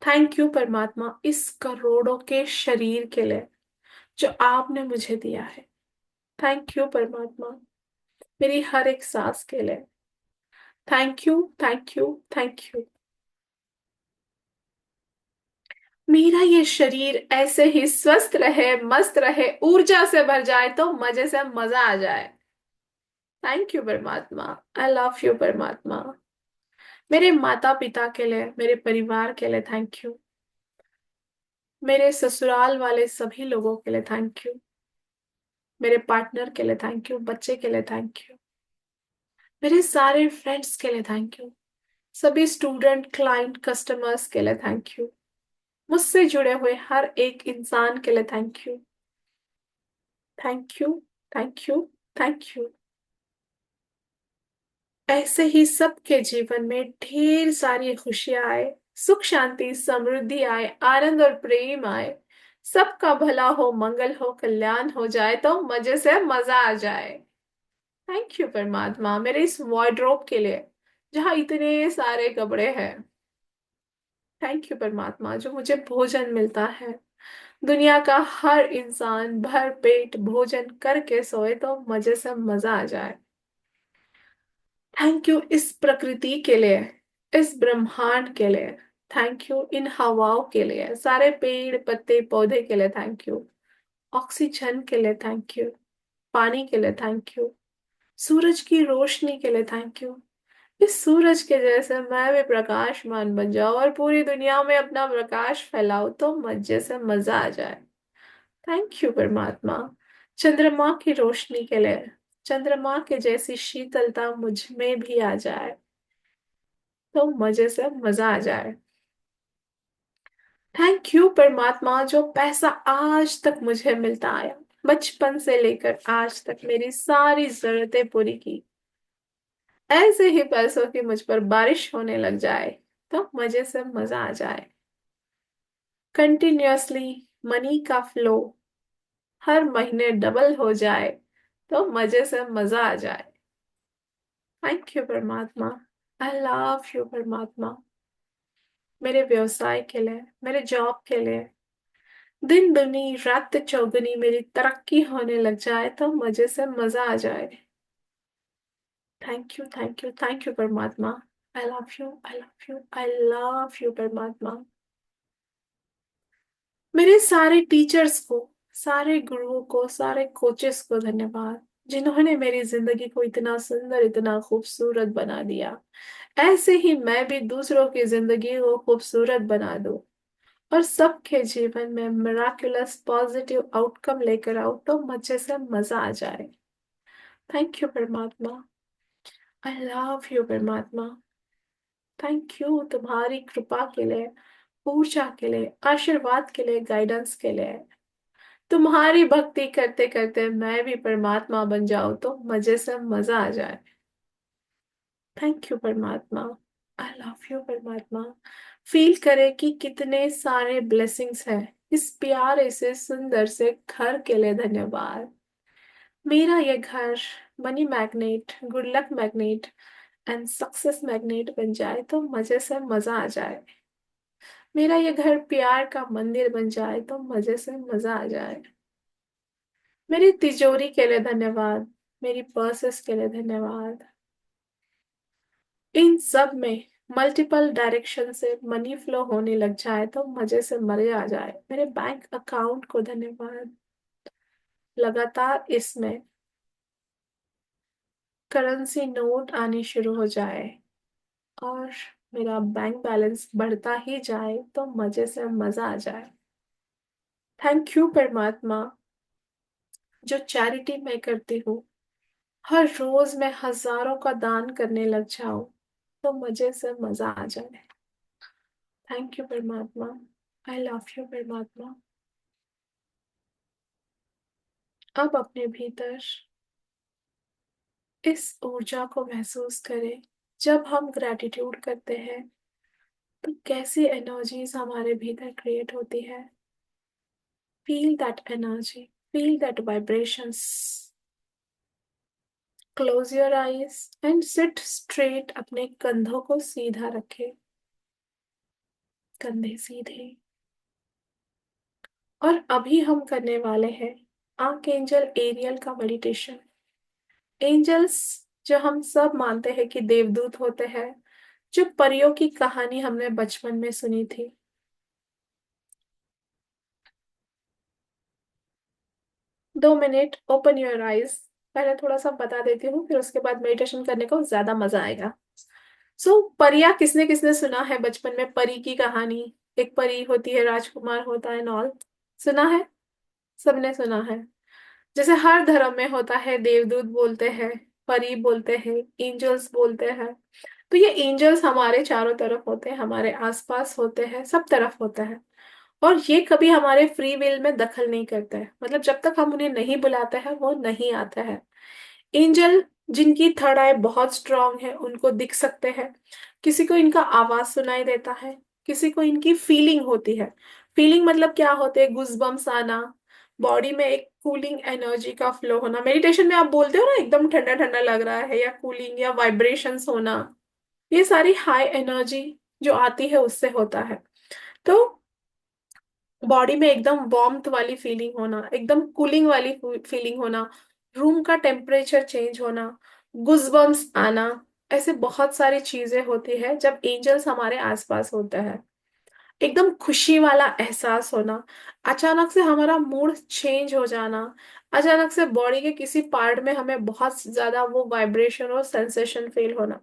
थैंक यू परमात्मा इस करोड़ों के शरीर के लिए जो आपने मुझे दिया है। थैंक यू परमात्मा मेरी हर एक सांस के लिए। Thank you, thank you, thank you. मेरा ये शरीर ऐसे ही स्वस्थ रहे, मस्त रहे, ऊर्जा से भर जाए, तो मजे से मजा आ जाए। थैंक यू परमात्मा, आई लव यू परमात्मा। मेरे माता पिता के लिए, मेरे परिवार के लिए थैंक यू। मेरे ससुराल वाले सभी लोगों के लिए थैंक यू। मेरे पार्टनर के लिए थैंक यू, बच्चे के लिए थैंक यू। मेरे सारे फ्रेंड्स के लिए थैंक यू। सभी स्टूडेंट, क्लाइंट, कस्टमर्स के लिए थैंक यू। मुझसे जुड़े हुए हर एक इंसान के लिए thank you. Thank you, thank you, thank you. ऐसे ही सबके जीवन में ढेर सारी खुशियां आए, सुख शांति समृद्धि आए, आनंद और प्रेम आए। सबका भला हो, मंगल हो, कल्याण हो जाए, तो मजे से मजा आ जाए। थैंक यू परमात्मा मेरे इस वार्डरोब के लिए जहाँ इतने सारे कपड़े हैं। थैंक यू परमात्मा जो मुझे भोजन मिलता है। दुनिया का हर इंसान भर पेट भोजन करके सोए, तो मजे से मजा आ जाए। थैंक यू इस प्रकृति के लिए, इस ब्रह्मांड के लिए। थैंक यू इन हवाओं के लिए, सारे पेड़ पत्ते पौधे के लिए थैंक यू। ऑक्सीजन के लिए थैंक यू। पानी के लिए थैंक यू। सूरज की रोशनी के लिए थैंक यू। इस सूरज के जैसे मैं भी प्रकाशमान बन जाऊं और पूरी दुनिया में अपना प्रकाश फैलाऊं, तो मजे से मजा आ जाए। थैंक यू परमात्मा चंद्रमा की रोशनी के लिए। चंद्रमा के जैसी शीतलता मुझ में भी आ जाए, तो मजे से मजा आ जाए। थैंक यू परमात्मा जो पैसा आज तक मुझे मिलता आया, बचपन से लेकर आज तक मेरी सारी जरूरतें पूरी की। ऐसे ही पैसों की मुझ पर बारिश होने लग जाए, तो मजे से मजा आ जाए। कंटिन्यूअसली मनी का फ्लो हर महीने डबल हो जाए, तो मजे से मजा आ जाए। थैंक यू परमात्मा, आई लव यू परमात्मा। मेरे व्यवसाय के लिए, मेरे जॉब के लिए दिन दुनी रात चौगुनी मेरी तरक्की होने लग जाए, तो मजे से मजा आ जाए। Thank you, thank you, thank you परमात्मा। I love you, I love you, I love you परमात्मा। मेरे सारे टीचर्स को, सारे गुरुओं को, सारे कोचेस को धन्यवाद। जिन्होंने मेरी जिंदगी को इतना सुंदर, इतना खूबसूरत बना दिया। ऐसे ही मैं भी दूसरों की जिंदगी को खूबसूरत बना दूं और सबके जीवन में मिराकुलस पॉजिटिव आउटकम लेकर आऊं, तो मुझे से मजा आ जाए। थैंक यू परमात्मा। आई लव यू परमात्मा। थैंक यू तुम्हारी कृपा के लिए, ऊर्जा के लिए, आशीर्वाद के लिए, गाइडेंस के लिए। तुम्हारी भक्ति करते करते मैं भी परमात्मा बन जाऊं, तो मजे से मजा आ जाए। थैंक यू परमात्मा। आई लव यू परमात्मा। फील करे कि कितने सारे ब्लेसिंग्स हैं इस प्यारे से सुंदर से घर के लिए। धन्यवाद। मेरा ये घर money magnet, good luck magnet and success magnet बन जाए, तो मजे से मजा आ जाए। मेरा ये घर प्यार का मंदिर बन जाए, तो मजे से मजा आ जाए। मेरी तिजोरी के लिए धन्यवाद। मेरी पर्सेस के लिए धन्यवाद। इन सब में मल्टीपल डायरेक्शन से मनी फ्लो होने लग जाए, तो मजे से मजे आ जाए। मेरे बैंक अकाउंट को धन्यवाद। लगातार इसमें करेंसी नोट आनी शुरू हो जाए और मेरा बैंक बैलेंस बढ़ता ही जाए, तो मजे से मजा आ जाए। थैंक यू परमात्मा। जो चैरिटी मैं करती हूँ, हर रोज मैं हजारों का दान करने लग जाऊं, तो मजे से मजा आ जाए। थैंक यू परमात्मा। आई लव यू परमात्मा। अब अपने भीतर इस ऊर्जा को महसूस करें। जब हम ग्रैटिट्यूड करते हैं, तो कैसी एनर्जीज हमारे भीतर क्रिएट होती है। Feel that energy, feel that vibrations. Close your eyes and sit straight. अपने कंधों को सीधा रखें, कंधे सीधे। और अभी हम करने वाले हैं आर्कएंजल एरियल का मेडिटेशन। एंजल्स, जो हम सब मानते हैं कि देवदूत होते हैं, जो परियों की कहानी हमने बचपन में सुनी थी। 2 मिनट ओपन योर आईज। पहले थोड़ा सा बता देती हूँ, फिर उसके बाद मेडिटेशन करने को ज्यादा मजा आएगा। परियां किसने किसने सुना है बचपन में परी की कहानी। एक परी होती है, राजकुमार होता है, नॉल। सुना है? सबने सुना है। जैसे हर धर्म में होता है, देवदूत बोलते हैं, परी बोलते हैं, एंजल्स बोलते हैं। तो ये एंजल्स हमारे चारों तरफ होते हैं, हमारे आसपास होते हैं, सब तरफ होता है। और ये कभी हमारे फ्री विल में दखल नहीं करते हैं, मतलब जब तक हम उन्हें नहीं बुलाते हैं वो नहीं आते हैं। एंजल जिनकी थर्ड आई बहुत स्ट्रांग है, उनको दिख सकते हैं। किसी को इनका आवाज सुनाई देता है, किसी को इनकी फीलिंग होती है। फीलिंग मतलब क्या होते हैं? गुजबम्स आना, बॉडी में एक कूलिंग एनर्जी का फ्लो होना। मेडिटेशन में आप बोलते हो ना, एकदम ठंडा ठंडा लग रहा है, या कूलिंग या वाइब्रेशंस होना। ये सारी हाई एनर्जी जो आती है उससे होता है। तो बॉडी में एकदम वार्मथ वाली फीलिंग होना, एकदम कूलिंग वाली फीलिंग होना, रूम का टेम्परेचर चेंज होना, गुजबम्स आना। ऐसे बहुत सारी चीजें होती है जब एंजल्स हमारे आसपास होते हैं। एकदम खुशी वाला एहसास होना, अचानक से हमारा मूड चेंज हो जाना, अचानक से बॉडी के किसी पार्ट में हमें बहुत ज्यादा वो वाइब्रेशन और सेंसेशन फील होना।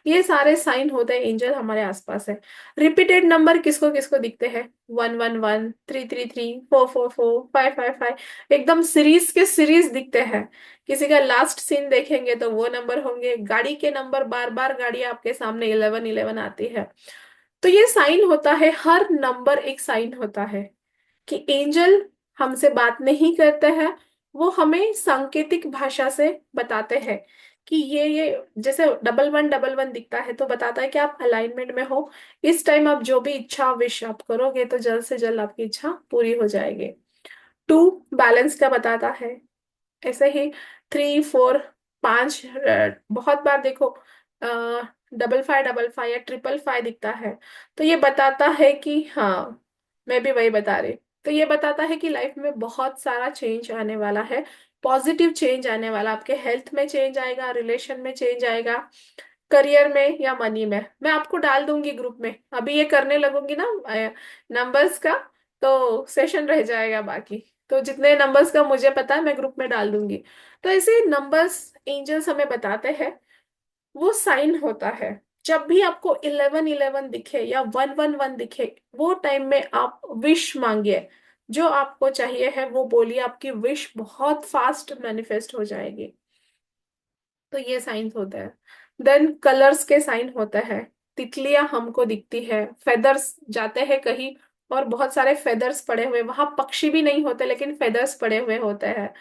ये सारे साइन होते हैं, एंजल हमारे आसपास है। रिपीटेड नंबर किसको किसको दिखते हैं? 111, 333, 444, 555। एकदम सीरीज के सीरीज दिखते हैं। किसी का लास्ट सीन देखेंगे तो वो नंबर होंगे। गाड़ी के नंबर, बार बार गाड़ी आपके सामने 1111 आती है। तो ये साइन होता है, हर नंबर एक साइन होता है कि एंजल हमसे बात नहीं करते हैं। वो हमें सांकेतिक भाषा से बताते हैं कि ये जैसे 1111 दिखता है तो बताता है कि आप अलाइनमेंट में हो। इस टाइम आप जो भी इच्छा विश आप करोगे, तो जल्द से जल्द आपकी इच्छा पूरी हो जाएगी। 2 बैलेंस का बताता है। ऐसे ही 3, 4, 5, बहुत बार देखो 5555 या 555 दिखता है। तो ये बताता है कि हाँ, मैं भी वही बता रही। तो ये बताता है कि लाइफ में बहुत सारा चेंज आने वाला है। पॉजिटिव चेंज आने वाला, आपके हेल्थ में चेंज आएगा, रिलेशन में चेंज आएगा, करियर में या मनी में। मैं आपको डाल दूंगी ग्रुप में, अभी ये करने लगूंगी ना नंबर्स का, तो सेशन रह जाएगा बाकी। तो जितने नंबर्स का मुझे पता है मैं ग्रुप में डाल दूंगी। तो ऐसे नंबर्स एंजल्स हमें बताते हैं, वो साइन होता है। जब भी आपको 11 11 दिखे या 1 1 1 दिखे, वो टाइम में आप विश मांगिए। जो आपको चाहिए है वो बोलिए, आपकी विश बहुत फास्ट मैनिफेस्ट हो जाएगी। तो ये साइंस होता है। देन कलर्स के साइन होता है। तितलियां हमको दिखती है, फेदर्स जाते हैं कहीं, और बहुत सारे फेदर्स पड़े हुए, वहां पक्षी भी नहीं होते लेकिन फेदर्स पड़े हुए होते हैं।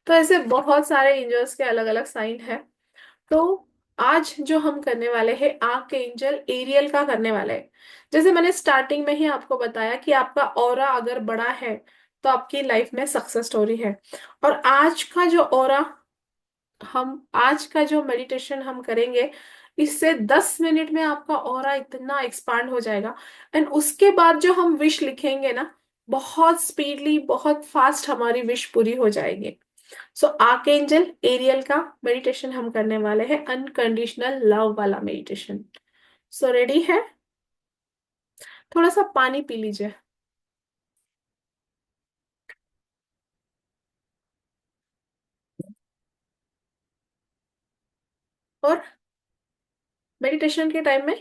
तो ऐसे बहुत सारे एंजल्स के अलग अलग साइन है। तो आज जो हम करने वाले हैं आर्क एंजल एरियल का करने वाले हैं। जैसे मैंने स्टार्टिंग में ही आपको बताया कि आपका ऑरा अगर बड़ा है तो आपकी लाइफ में सक्सेस स्टोरी है। और आज का जो मेडिटेशन हम करेंगे, इससे 10 मिनट में आपका ऑरा इतना एक्सपांड हो जाएगा। एंड उसके बाद जो हम विश लिखेंगे ना, बहुत स्पीडली बहुत फास्ट हमारी विश पूरी हो जाएगी। सो आर्कएंजल एरियल का मेडिटेशन हम करने वाले हैं, अनकंडीशनल लव वाला मेडिटेशन। सो रेडी है? थोड़ा सा पानी पी लीजिए। और मेडिटेशन के टाइम में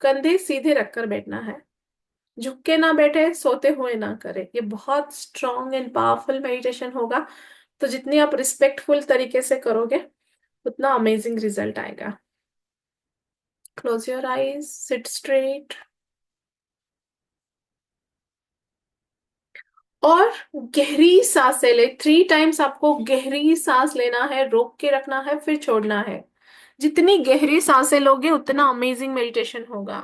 कंधे सीधे रखकर बैठना है। झुक के ना बैठे, सोते हुए ना करे। ये बहुत स्ट्रॉन्ग एंड पावरफुल मेडिटेशन होगा। तो जितनी आप रिस्पेक्टफुल तरीके से करोगे, उतना अमेजिंग रिजल्ट आएगा। Close your eyes, seat straight. और गहरी सांसें ले। 3 टाइम्स आपको गहरी सांस लेना है, रोक के रखना है, फिर छोड़ना है। जितनी गहरी सांसें लोगे उतना अमेजिंग मेडिटेशन होगा।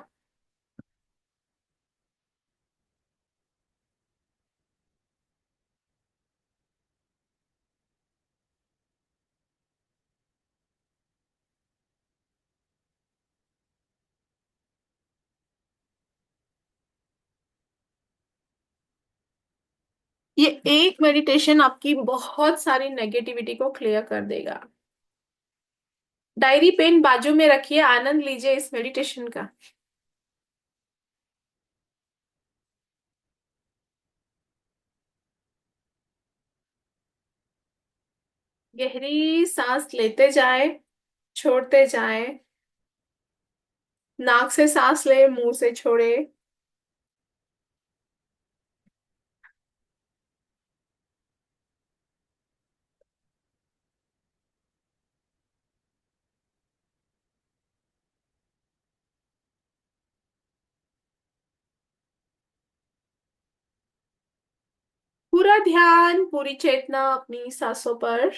ये एक मेडिटेशन आपकी बहुत सारी नेगेटिविटी को क्लियर कर देगा। डायरी पेन बाजू में रखिए, आनंद लीजिए इस मेडिटेशन का। गहरी सांस लेते जाए, छोड़ते जाए। नाक से सांस ले, मुंह से छोड़े। पूरा ध्यान, पूरी चेतना अपनी सांसों पर।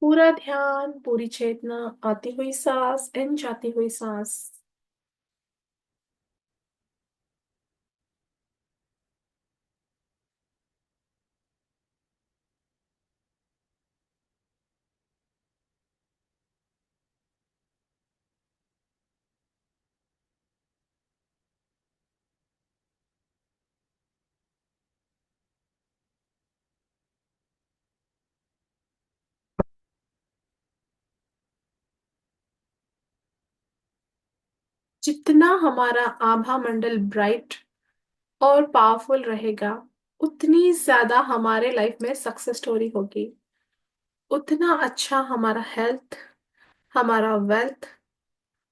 पूरा ध्यान, पूरी चेतना, आती हुई सांस एंड जाती हुई सांस। जितना हमारा आभा मंडल ब्राइट और पावरफुल रहेगा, उतनी ज्यादा हमारे लाइफ में सक्सेस स्टोरी होगी। उतना अच्छा हमारा हेल्थ, हमारा वेल्थ,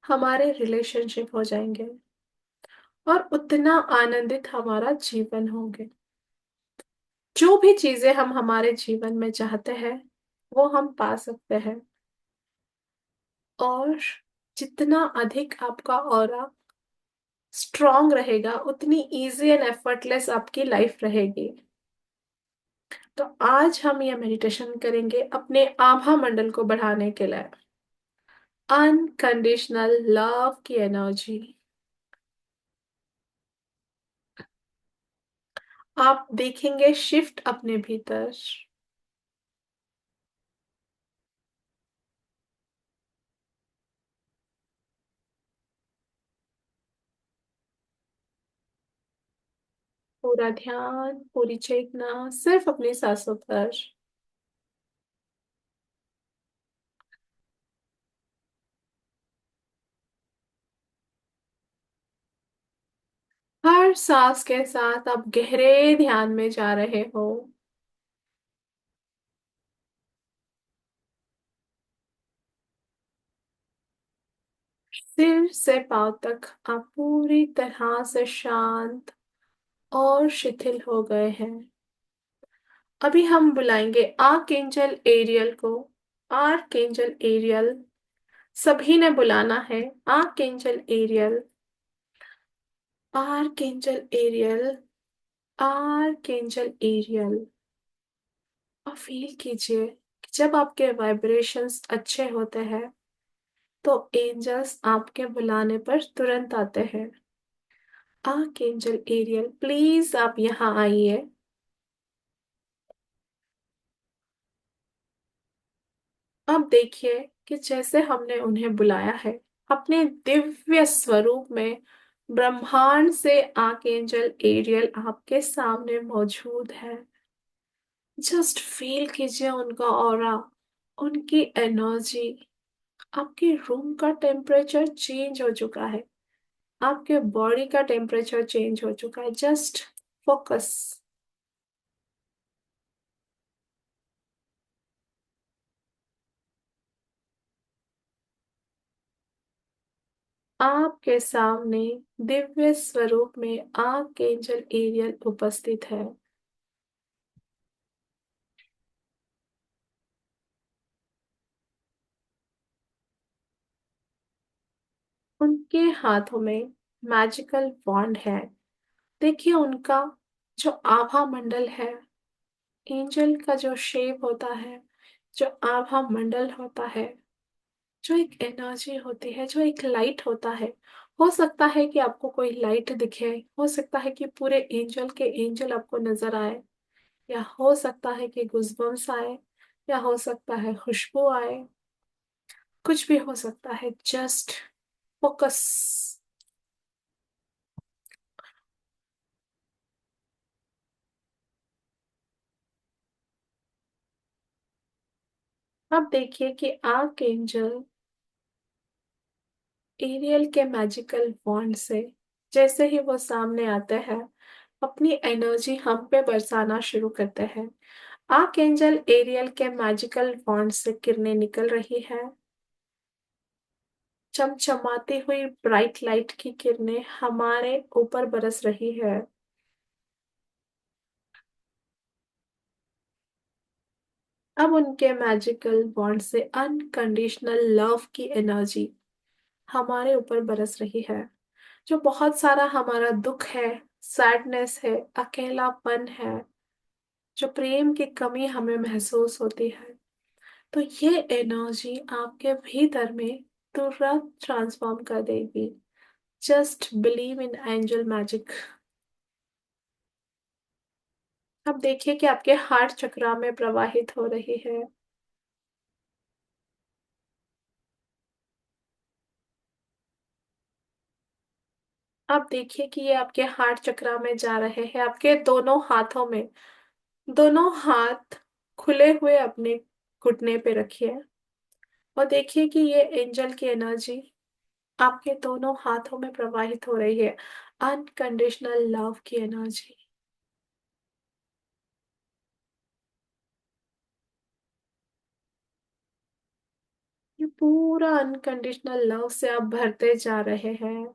हमारे रिलेशनशिप हो जाएंगे। और उतना आनंदित हमारा जीवन होंगे। जो भी चीजें हम हमारे जीवन में चाहते हैं, वो हम पा सकते हैं। और जितना अधिक आपका ऑरा स्ट्रांग रहेगा, उतनी इजी एंड एफर्टलेस आपकी लाइफ रहेगी। तो आज हम ये मेडिटेशन करेंगे अपने आभा मंडल को बढ़ाने के लिए। अनकंडीशनल लव की एनर्जी आप देखेंगे शिफ्ट अपने भीतर। पूरा ध्यान, पूरी चेतना सिर्फ अपनी सांसों पर। हर सांस के साथ आप गहरे ध्यान में जा रहे हो। सिर से पांव तक आप पूरी तरह से शांत और शिथिल हो गए हैं। अभी हम बुलाएंगे आर्कएंजल एरियल को। आर्कएंजल एरियल, सभी ने बुलाना है। Archangel Ariel, archangel Ariel, archangel Ariel. और फील कीजिए कि जब आपके वाइब्रेशंस अच्छे होते हैं तो एंजल्स आपके बुलाने पर तुरंत आते हैं। आर्कएंजल एरियल, प्लीज आप यहाँ आइए। अब देखिए कि जैसे हमने उन्हें बुलाया है, अपने दिव्य स्वरूप में ब्रह्मांड से आर्कएंजल एरियल आपके सामने मौजूद है। जस्ट फील कीजिए उनका ऑरा, उनकी एनर्जी। आपके रूम का टेम्परेचर चेंज हो चुका है, आपके बॉडी का टेम्परेचर चेंज हो चुका है। Just focus. आपके सामने दिव्य स्वरूप में आर्कएंजल एरियल उपस्थित है। उनके हाथों में मैजिकल वॉन्ड है। देखिए उनका जो आभा मंडल है, एंजल का जो शेप होता है, जो आभा मंडल होता है, जो एक एनर्जी होती है, जो एक लाइट होता है। हो सकता है कि आपको कोई लाइट दिखे, हो सकता है कि पूरे एंजल के एंजल आपको नजर आए, या हो सकता है कि गुजबम्स आए, या हो सकता है खुशबू आए। कुछ भी हो सकता है। Just focus. अब देखिए कि आर्क एंजल एरियल के मैजिकल वॉन्ड से जैसे ही वो सामने आते हैं, अपनी एनर्जी हम पे बरसाना शुरू करते हैं। आर्क एंजल एरियल के मैजिकल वॉन्ड से किरणें निकल रही है। चमचमाती हुई ब्राइट लाइट की किरणें हमारे ऊपर बरस रही है। अब उनके मैजिकल बॉन्ड से अनकंडीशनल लव की एनर्जी हमारे ऊपर बरस रही है। जो बहुत सारा हमारा दुख है, सैडनेस है, अकेलापन है, जो प्रेम की कमी हमें महसूस होती है, तो ये एनर्जी आपके भीतर में तुरंत ट्रांसफॉर्म कर देगी। Just believe in angel magic. अब देखिए कि आपके हार्ट चक्रा में प्रवाहित हो रही है। अब देखिए कि ये आपके हार्ट चक्रा में जा रहे हैं, आपके दोनों हाथों में। दोनों हाथ खुले हुए अपने घुटने पे रखिए और देखिए कि ये एंजल की एनर्जी आपके दोनों हाथों में प्रवाहित हो रही है। अनकंडीशनल लव की एनर्जी। ये पूरा अनकंडीशनल लव से आप भरते जा रहे हैं।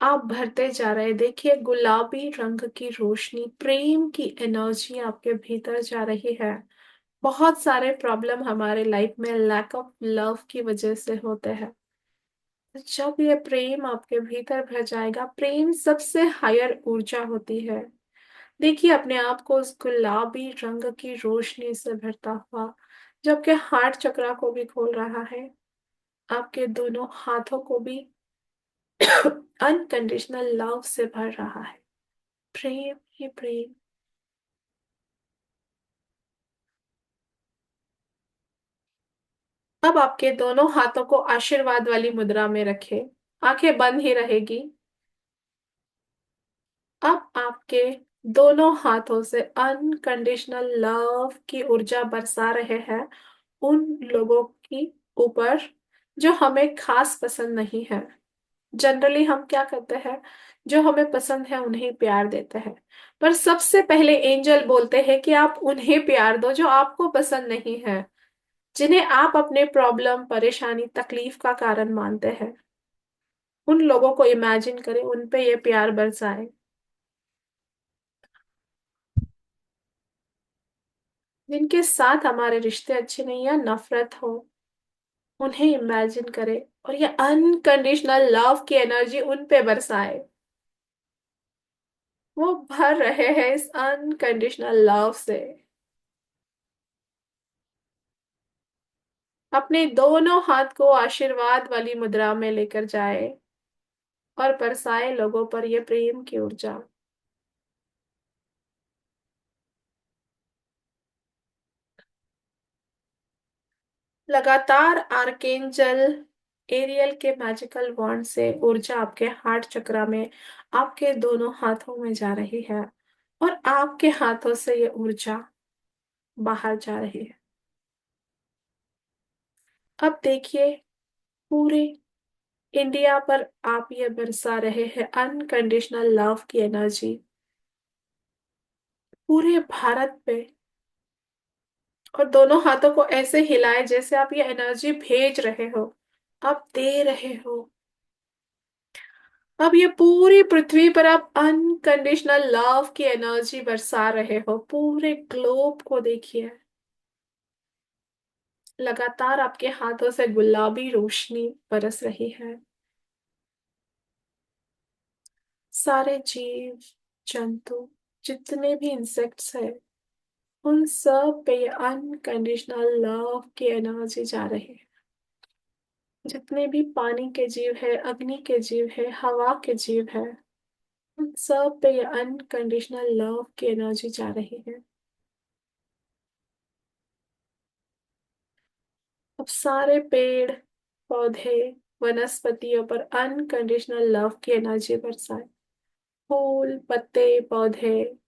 आप भरते जा रहे हैं। देखिए गुलाबी रंग की रोशनी, प्रेम की एनर्जी आपके भीतर जा रही है। बहुत सारे प्रॉब्लम हमारे लाइफ में लैक ऑफ लव की वजह से होते हैं। जब ये प्रेम आपके भीतर भर जाएगा, प्रेम सबसे हायर ऊर्जा होती है। देखिए अपने आप को उस गुलाबी रंग की रोशनी से भरता हुआ, जबकि हार्ट चक्रा को भी खोल रहा है, आपके दोनों हाथों को भी अनकंडीशनल लव से भर रहा है। प्रेम ही प्रेम। अब आपके दोनों हाथों को आशीर्वाद वाली मुद्रा में रखें। आंखें बंद ही रहेगी। अब आपके दोनों हाथों से अनकंडीशनल लव की ऊर्जा बरसा रहे हैं उन लोगों की ऊपर जो हमें खास पसंद नहीं है। जनरली हम क्या करते हैं, जो हमें पसंद है उन्हें प्यार देते हैं। पर सबसे पहले एंजल बोलते हैं कि आप उन्हें प्यार दो जो आपको पसंद नहीं है, जिन्हें आप अपने प्रॉब्लम, परेशानी, तकलीफ का कारण मानते हैं। उन लोगों को इमेजिन करें, उन पे ये प्यार बरसाए। जिनके साथ हमारे रिश्ते अच्छे नहीं या नफरत हो, उन्हें इमेजिन करें और ये अनकंडीशनल लव की एनर्जी उन पे बरसाए। वो भर रहे हैं इस अनकंडीशनल लव से। अपने दोनों हाथ को आशीर्वाद वाली मुद्रा में लेकर जाए और बरसाए लोगों पर ये प्रेम की ऊर्जा। लगातार आर्केंजल एरियल के मैजिकल वॉन्ड से ऊर्जा आपके हार्ट चक्रा में, आपके दोनों हाथों में जा रही है और आपके हाथों से ये ऊर्जा बाहर जा रही है। अब देखिए, पूरे इंडिया पर आप ये बरसा रहे हैं अनकंडीशनल लव की एनर्जी। पूरे भारत पे। और दोनों हाथों को ऐसे हिलाए जैसे आप ये एनर्जी भेज रहे हो, आप दे रहे हो। अब ये पूरी पृथ्वी पर आप अनकंडीशनल लव की एनर्जी बरसा रहे हो। पूरे ग्लोब को देखिए, लगातार आपके हाथों से गुलाबी रोशनी बरस रही है। सारे जीव जंतु, जितने भी इंसेक्ट्स है, उन सब पे ये अनकंडीशनल लव की एनर्जी जा रही है। जितने भी पानी के जीव है, अग्नि के जीव है, हवा के जीव है, उन सब पे ये अनकंडीशनल लव की एनर्जी जा रही है। अब सारे पेड़ पौधे, वनस्पतियों पर अनकंडीशनल लव की एनर्जी बरसाए। फूल, पत्ते, पौधे,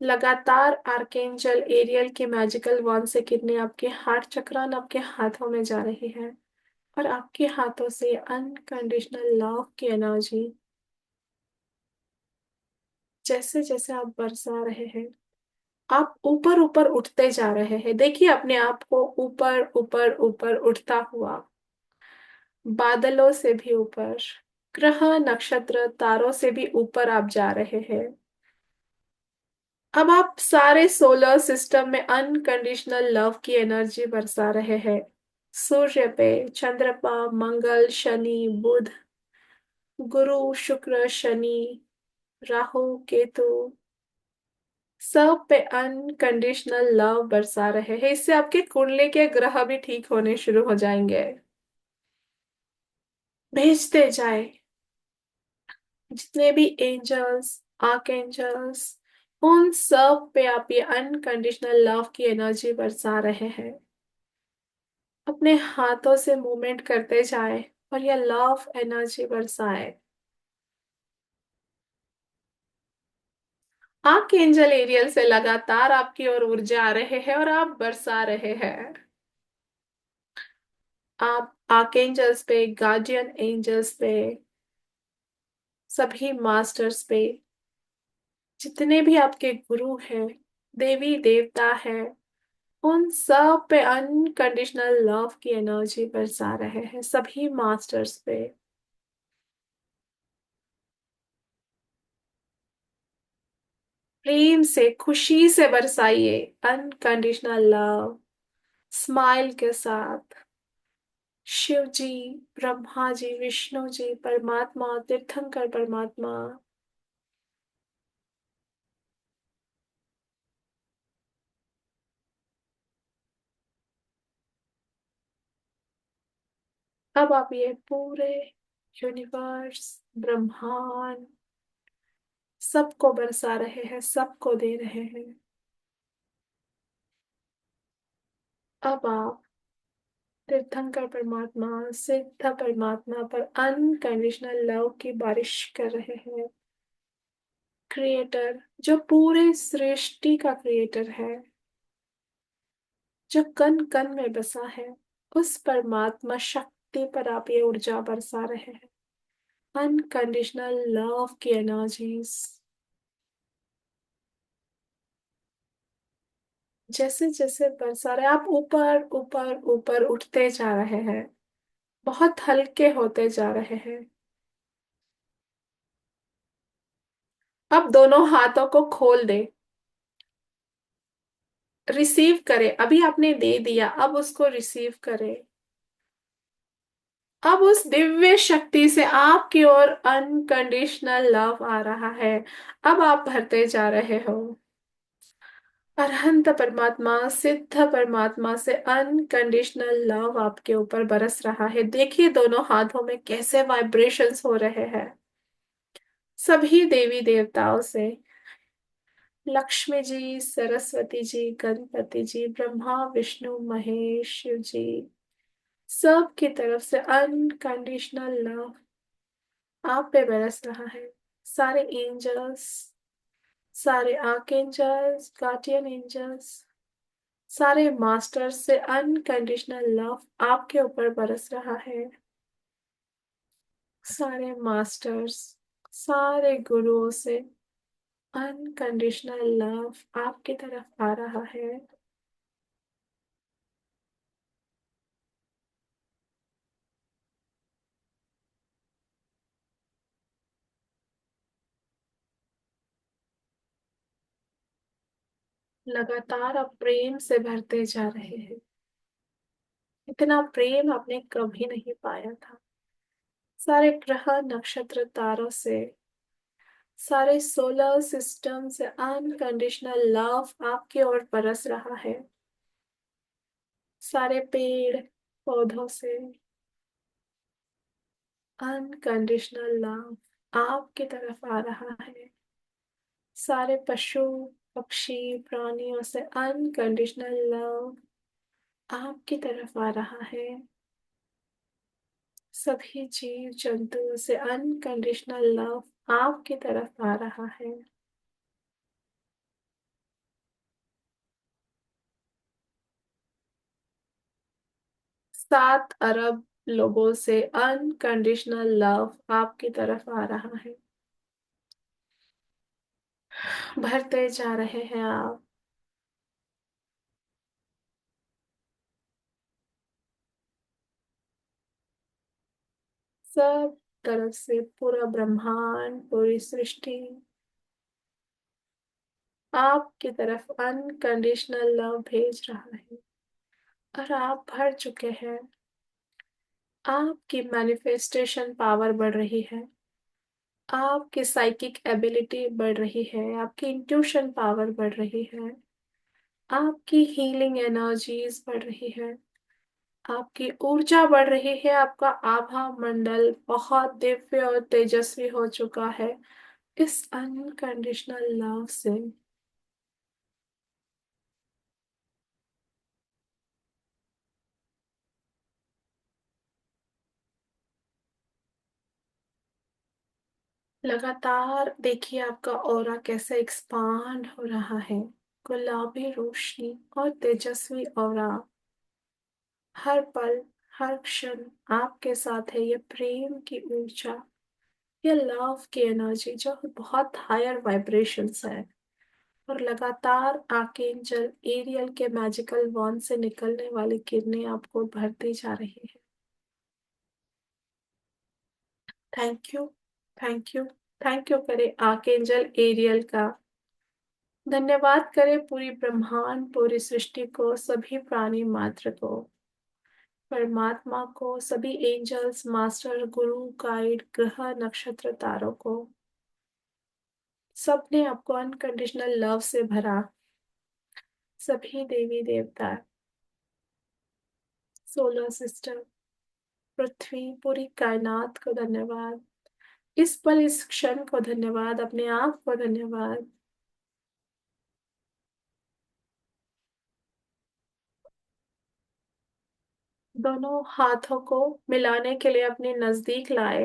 लगातार आर्केंजल एरियल के मैजिकल वॉन्ड से किरणें आपके हार्ट चक्र और आपके हाथों में जा रही है और आपके हाथों से अनकंडीशनल लव की एनर्जी जैसे जैसे आप बरसा रहे हैं, आप ऊपर ऊपर उठते जा रहे हैं। देखिए अपने आप को ऊपर ऊपर ऊपर उठता हुआ, बादलों से भी ऊपर, ग्रह, नक्षत्र, तारों से भी ऊपर आप जा रहे हैं। अब आप सारे सोलर सिस्टम में अनकंडीशनल लव की एनर्जी बरसा रहे हैं। सूर्य पे, चंद्रमा, मंगल, शनि, बुध, गुरु, शुक्र, शनि, राहु, केतु, सब पे अनकंडीशनल लव बरसा रहे हैं। इससे आपके कुंडली के ग्रह भी ठीक होने शुरू हो जाएंगे। भेजते जाए जितने भी एंजल्स, आर्क एंजल्स, उन सब पे आप ये अनकंडीशनल लव की एनर्जी बरसा रहे हैं। अपने हाथों से मूवमेंट करते जाए और ये लव एनर्जी बरसाए। आर्क एंजल एरियल से लगातार आपकी ओर ऊर्जा आ रहे हैं और आप बरसा रहे हैं। आप आर्क एंजल्स पे, गार्डियन एंजल्स पे, सभी मास्टर्स पे, जितने भी आपके गुरु हैं, देवी देवता है, उन सब पे अनकंडीशनल लव की एनर्जी बरसा रहे हैं। सभी मास्टर्स पे प्रेम से, खुशी से बरसाइए अनकंडीशनल लव, स्माइल के साथ। शिव जी, ब्रह्मा जी, विष्णु जी, परमात्मा, तीर्थंकर परमात्मा, अब आप ये पूरे यूनिवर्स, ब्रह्मांड, सबको बरसा रहे हैं, सबको दे रहे हैं। अब आप तीर्थंकर परमात्मा, सिद्ध परमात्मा पर अनकंडीशनल लव की बारिश कर रहे हैं। क्रिएटर, जो पूरे सृष्टि का क्रिएटर है, जो कण कण में बसा है, उस परमात्मा शक्ति पर आप ये ऊर्जा बरसा रहे हैं। अनकंडीशनल लव की एनर्जीज जैसे जैसे बरसा रहे, आप ऊपर ऊपर ऊपर उठते जा रहे हैं, बहुत हल्के होते जा रहे हैं। अब दोनों हाथों को खोल दे, रिसीव करे। अभी आपने दे दिया, अब उसको रिसीव करे। अब उस दिव्य शक्ति से आपकी ओर अनकंडीशनल लव आ रहा है। अब आप भरते जा रहे हो। अरहंत परमात्मा, सिद्ध परमात्मा से अनकंडीशनल लव आपके ऊपर बरस रहा है। देखिए दोनों हाथों में कैसे वाइब्रेशंस हो रहे हैं। सभी देवी देवताओं से, लक्ष्मी जी, सरस्वती जी, गणपति जी, ब्रह्मा विष्णु महेश शिव जी, सब की तरफ से अनकंडीशनल लव आप पे बरस रहा है। सारे एंजल्स, सारे आर्कएंजल्स, गार्डियन एंजल्स, सारे मास्टर्स से अनकंडीशनल लव आपके ऊपर बरस रहा है। सारे मास्टर्स, सारे गुरुओं से अनकंडीशनल लव आपकी तरफ आ रहा है। लगातार आप प्रेम से भरते जा रहे हैं। इतना प्रेम आपने कभी नहीं पाया था। सारे ग्रह नक्षत्र तारों से, सारे सोलर सिस्टम से अनकंडीशनल लव आपकी ओर बरस रहा है। सारे पेड़ पौधों से अनकंडीशनल लव आपकी तरफ आ रहा है। सारे पशु पक्षी प्राणियों से अनकंडीशनल लव आपकी तरफ आ रहा है। सभी जीव जंतु से अनकंडीशनल लव आपकी तरफ आ रहा है। 7 अरब लोगों से अनकंडीशनल लव आपकी तरफ आ रहा है। भरते जा रहे हैं आप। सब तरफ से पूरा ब्रह्मांड, पूरी सृष्टि आपकी तरफ अनकंडीशनल लव भेज रहा है। और आप भर चुके हैं। आपकी मैनिफेस्टेशन पावर बढ़ रही है। आपकी साइकिक एबिलिटी बढ़ रही है। आपकी इंट्यूशन पावर बढ़ रही है। आपकी हीलिंग एनर्जीज बढ़ रही है। आपकी ऊर्जा बढ़ रही है। आपका आभा मंडल बहुत दिव्य और तेजस्वी हो चुका है इस अनकंडीशनल लव से। लगातार देखिए आपका ऑरा कैसे एक्सपांड हो रहा है। गुलाबी रोशनी और तेजस्वी ऑरा हर पल, हर क्षण आपके साथ है। ये प्रेम की ऊर्जा, ये लव की एनर्जी जो बहुत हायर वाइब्रेशंस है। और लगातार आर्कएंजल एरियल के मैजिकल वॉन्ड से निकलने वाली किरणें आपको भरती जा रही है। Thank you, thank you, thank you करे आर्कएंजल एरियल का। धन्यवाद करें पूरी ब्रह्मांड, पूरी सृष्टि को, सभी प्राणी मात्र को, परमात्मा को, सभी एंजल्स, मास्टर, गुरु, गाइड, ग्रह नक्षत्र तारों को। सबने आपको अनकंडीशनल लव से भरा। सभी देवी देवता, सोलर सिस्टम, पृथ्वी, पूरी कायनात को धन्यवाद। इस पल, इस क्षण को धन्यवाद। अपने आप को धन्यवाद। दोनों हाथों को मिलाने के लिए अपने नजदीक लाए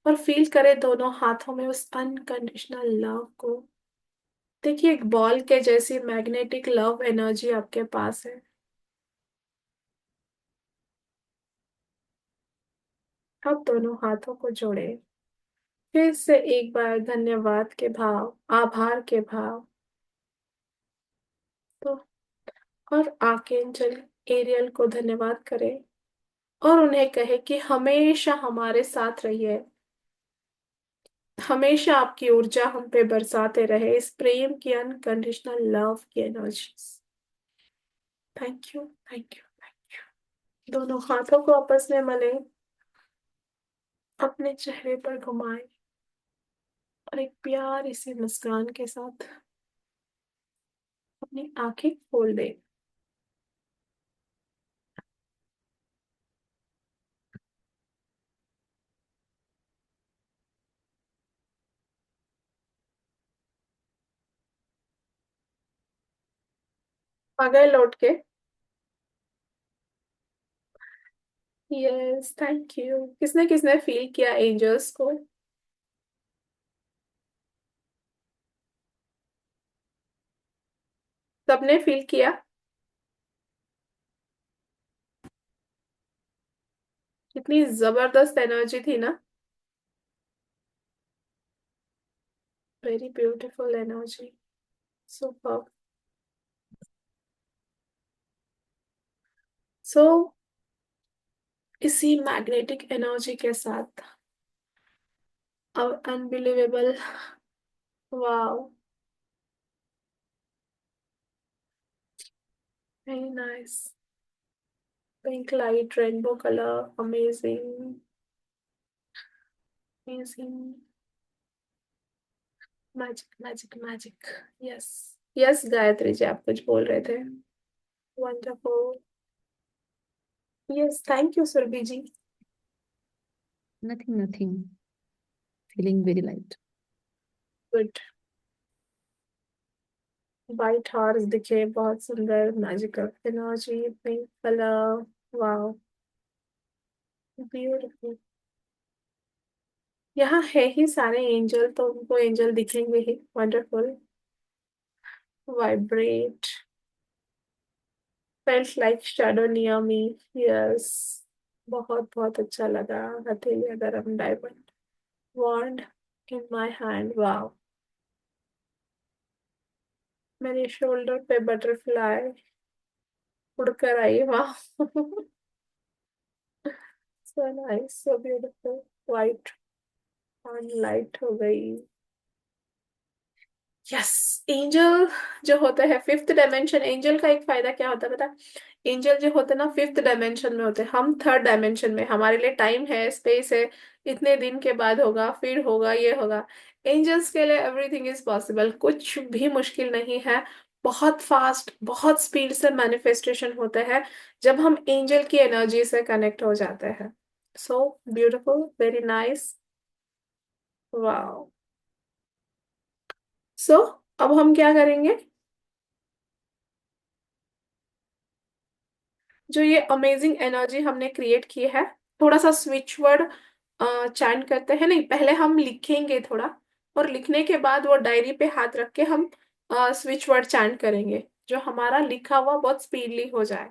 और फील करे दोनों हाथों में उस अनकंडीशनल लव को। देखिए, एक बॉल के जैसी मैग्नेटिक लव एनर्जी आपके पास है। अब दोनों हाथों को जोड़े, फिर से एक बार धन्यवाद के भाव, आभार के भाव। तो और आर्कएंजल एरियल को धन्यवाद करें और उन्हें कहे कि हमेशा हमारे साथ रहिए, हमेशा आपकी ऊर्जा हम पे बरसाते रहे, इस प्रेम की अनकंडीशनल लव की energy. Thank you, thank you, thank you. दोनों हाथों को आपस में मले, अपने चेहरे पर घुमाए और एक प्यारी सी मुस्कान के साथ अपनी आंखें खोल दे। आ गए लौट के। Yes, thank you. किसने किसने फील किया एंजल्स को? सबने फील किया। कितनी जबरदस्त एनर्जी थी ना। Very beautiful energy. Super. So इसी मैग्नेटिक एनर्जी के साथ अब unbelievable, wow, very nice, pink light rainbow colour, amazing, amazing, magic, magic, magic. Yes, yes Gayatri ji, आप कुछ बोल रहे थे। Wonderful. Yes, thank you Surabhi ji. Nothing nothing, feeling very light. Good. White horse दिखे, बहुत सुंदर magical energy, pink colour, wow, beautiful. यहाँ है ही सारे एंजल, तो उनको एंजल दिखेंगे ही। Wonderful. Vibrate, felt like shadow near me. Yes, बहुत बहुत अच्छा लगा। हथेली गरम, diamond wand in my hand, wow. मेरे शोल्डर पे बटरफ्लाई उड़कर आई, वाह। So nice, so beautiful. White on light हो गई। यस, एंजल जो होते हैं फिफ्थ डायमेंशन, एंजल का एक फायदा क्या होता है पता? एंजल जो होते हैं ना फिफ्थ डायमेंशन में होते हैं, हम थर्ड डायमेंशन में, हमारे लिए टाइम है, स्पेस है, इतने दिन के बाद होगा, फिर होगा, ये होगा। एंजल्स के लिए एवरीथिंग इज पॉसिबल, कुछ भी मुश्किल नहीं है। बहुत फास्ट, बहुत स्पीड से मैनिफेस्टेशन होते हैं जब हम एंजल की एनर्जी से कनेक्ट हो जाते हैं। So beautiful, very nice, wow. So अब हम क्या करेंगे? जो ये अमेजिंग एनर्जी हमने क्रिएट की है, थोड़ा सा स्विच वर्ड चैंट करते हैं, नहीं पहले हम लिखेंगे थोड़ा, और लिखने के बाद वो डायरी पे हाथ रख के हम स्विच वर्ड चैंट करेंगे, जो हमारा लिखा हुआ बहुत स्पीडली हो जाए।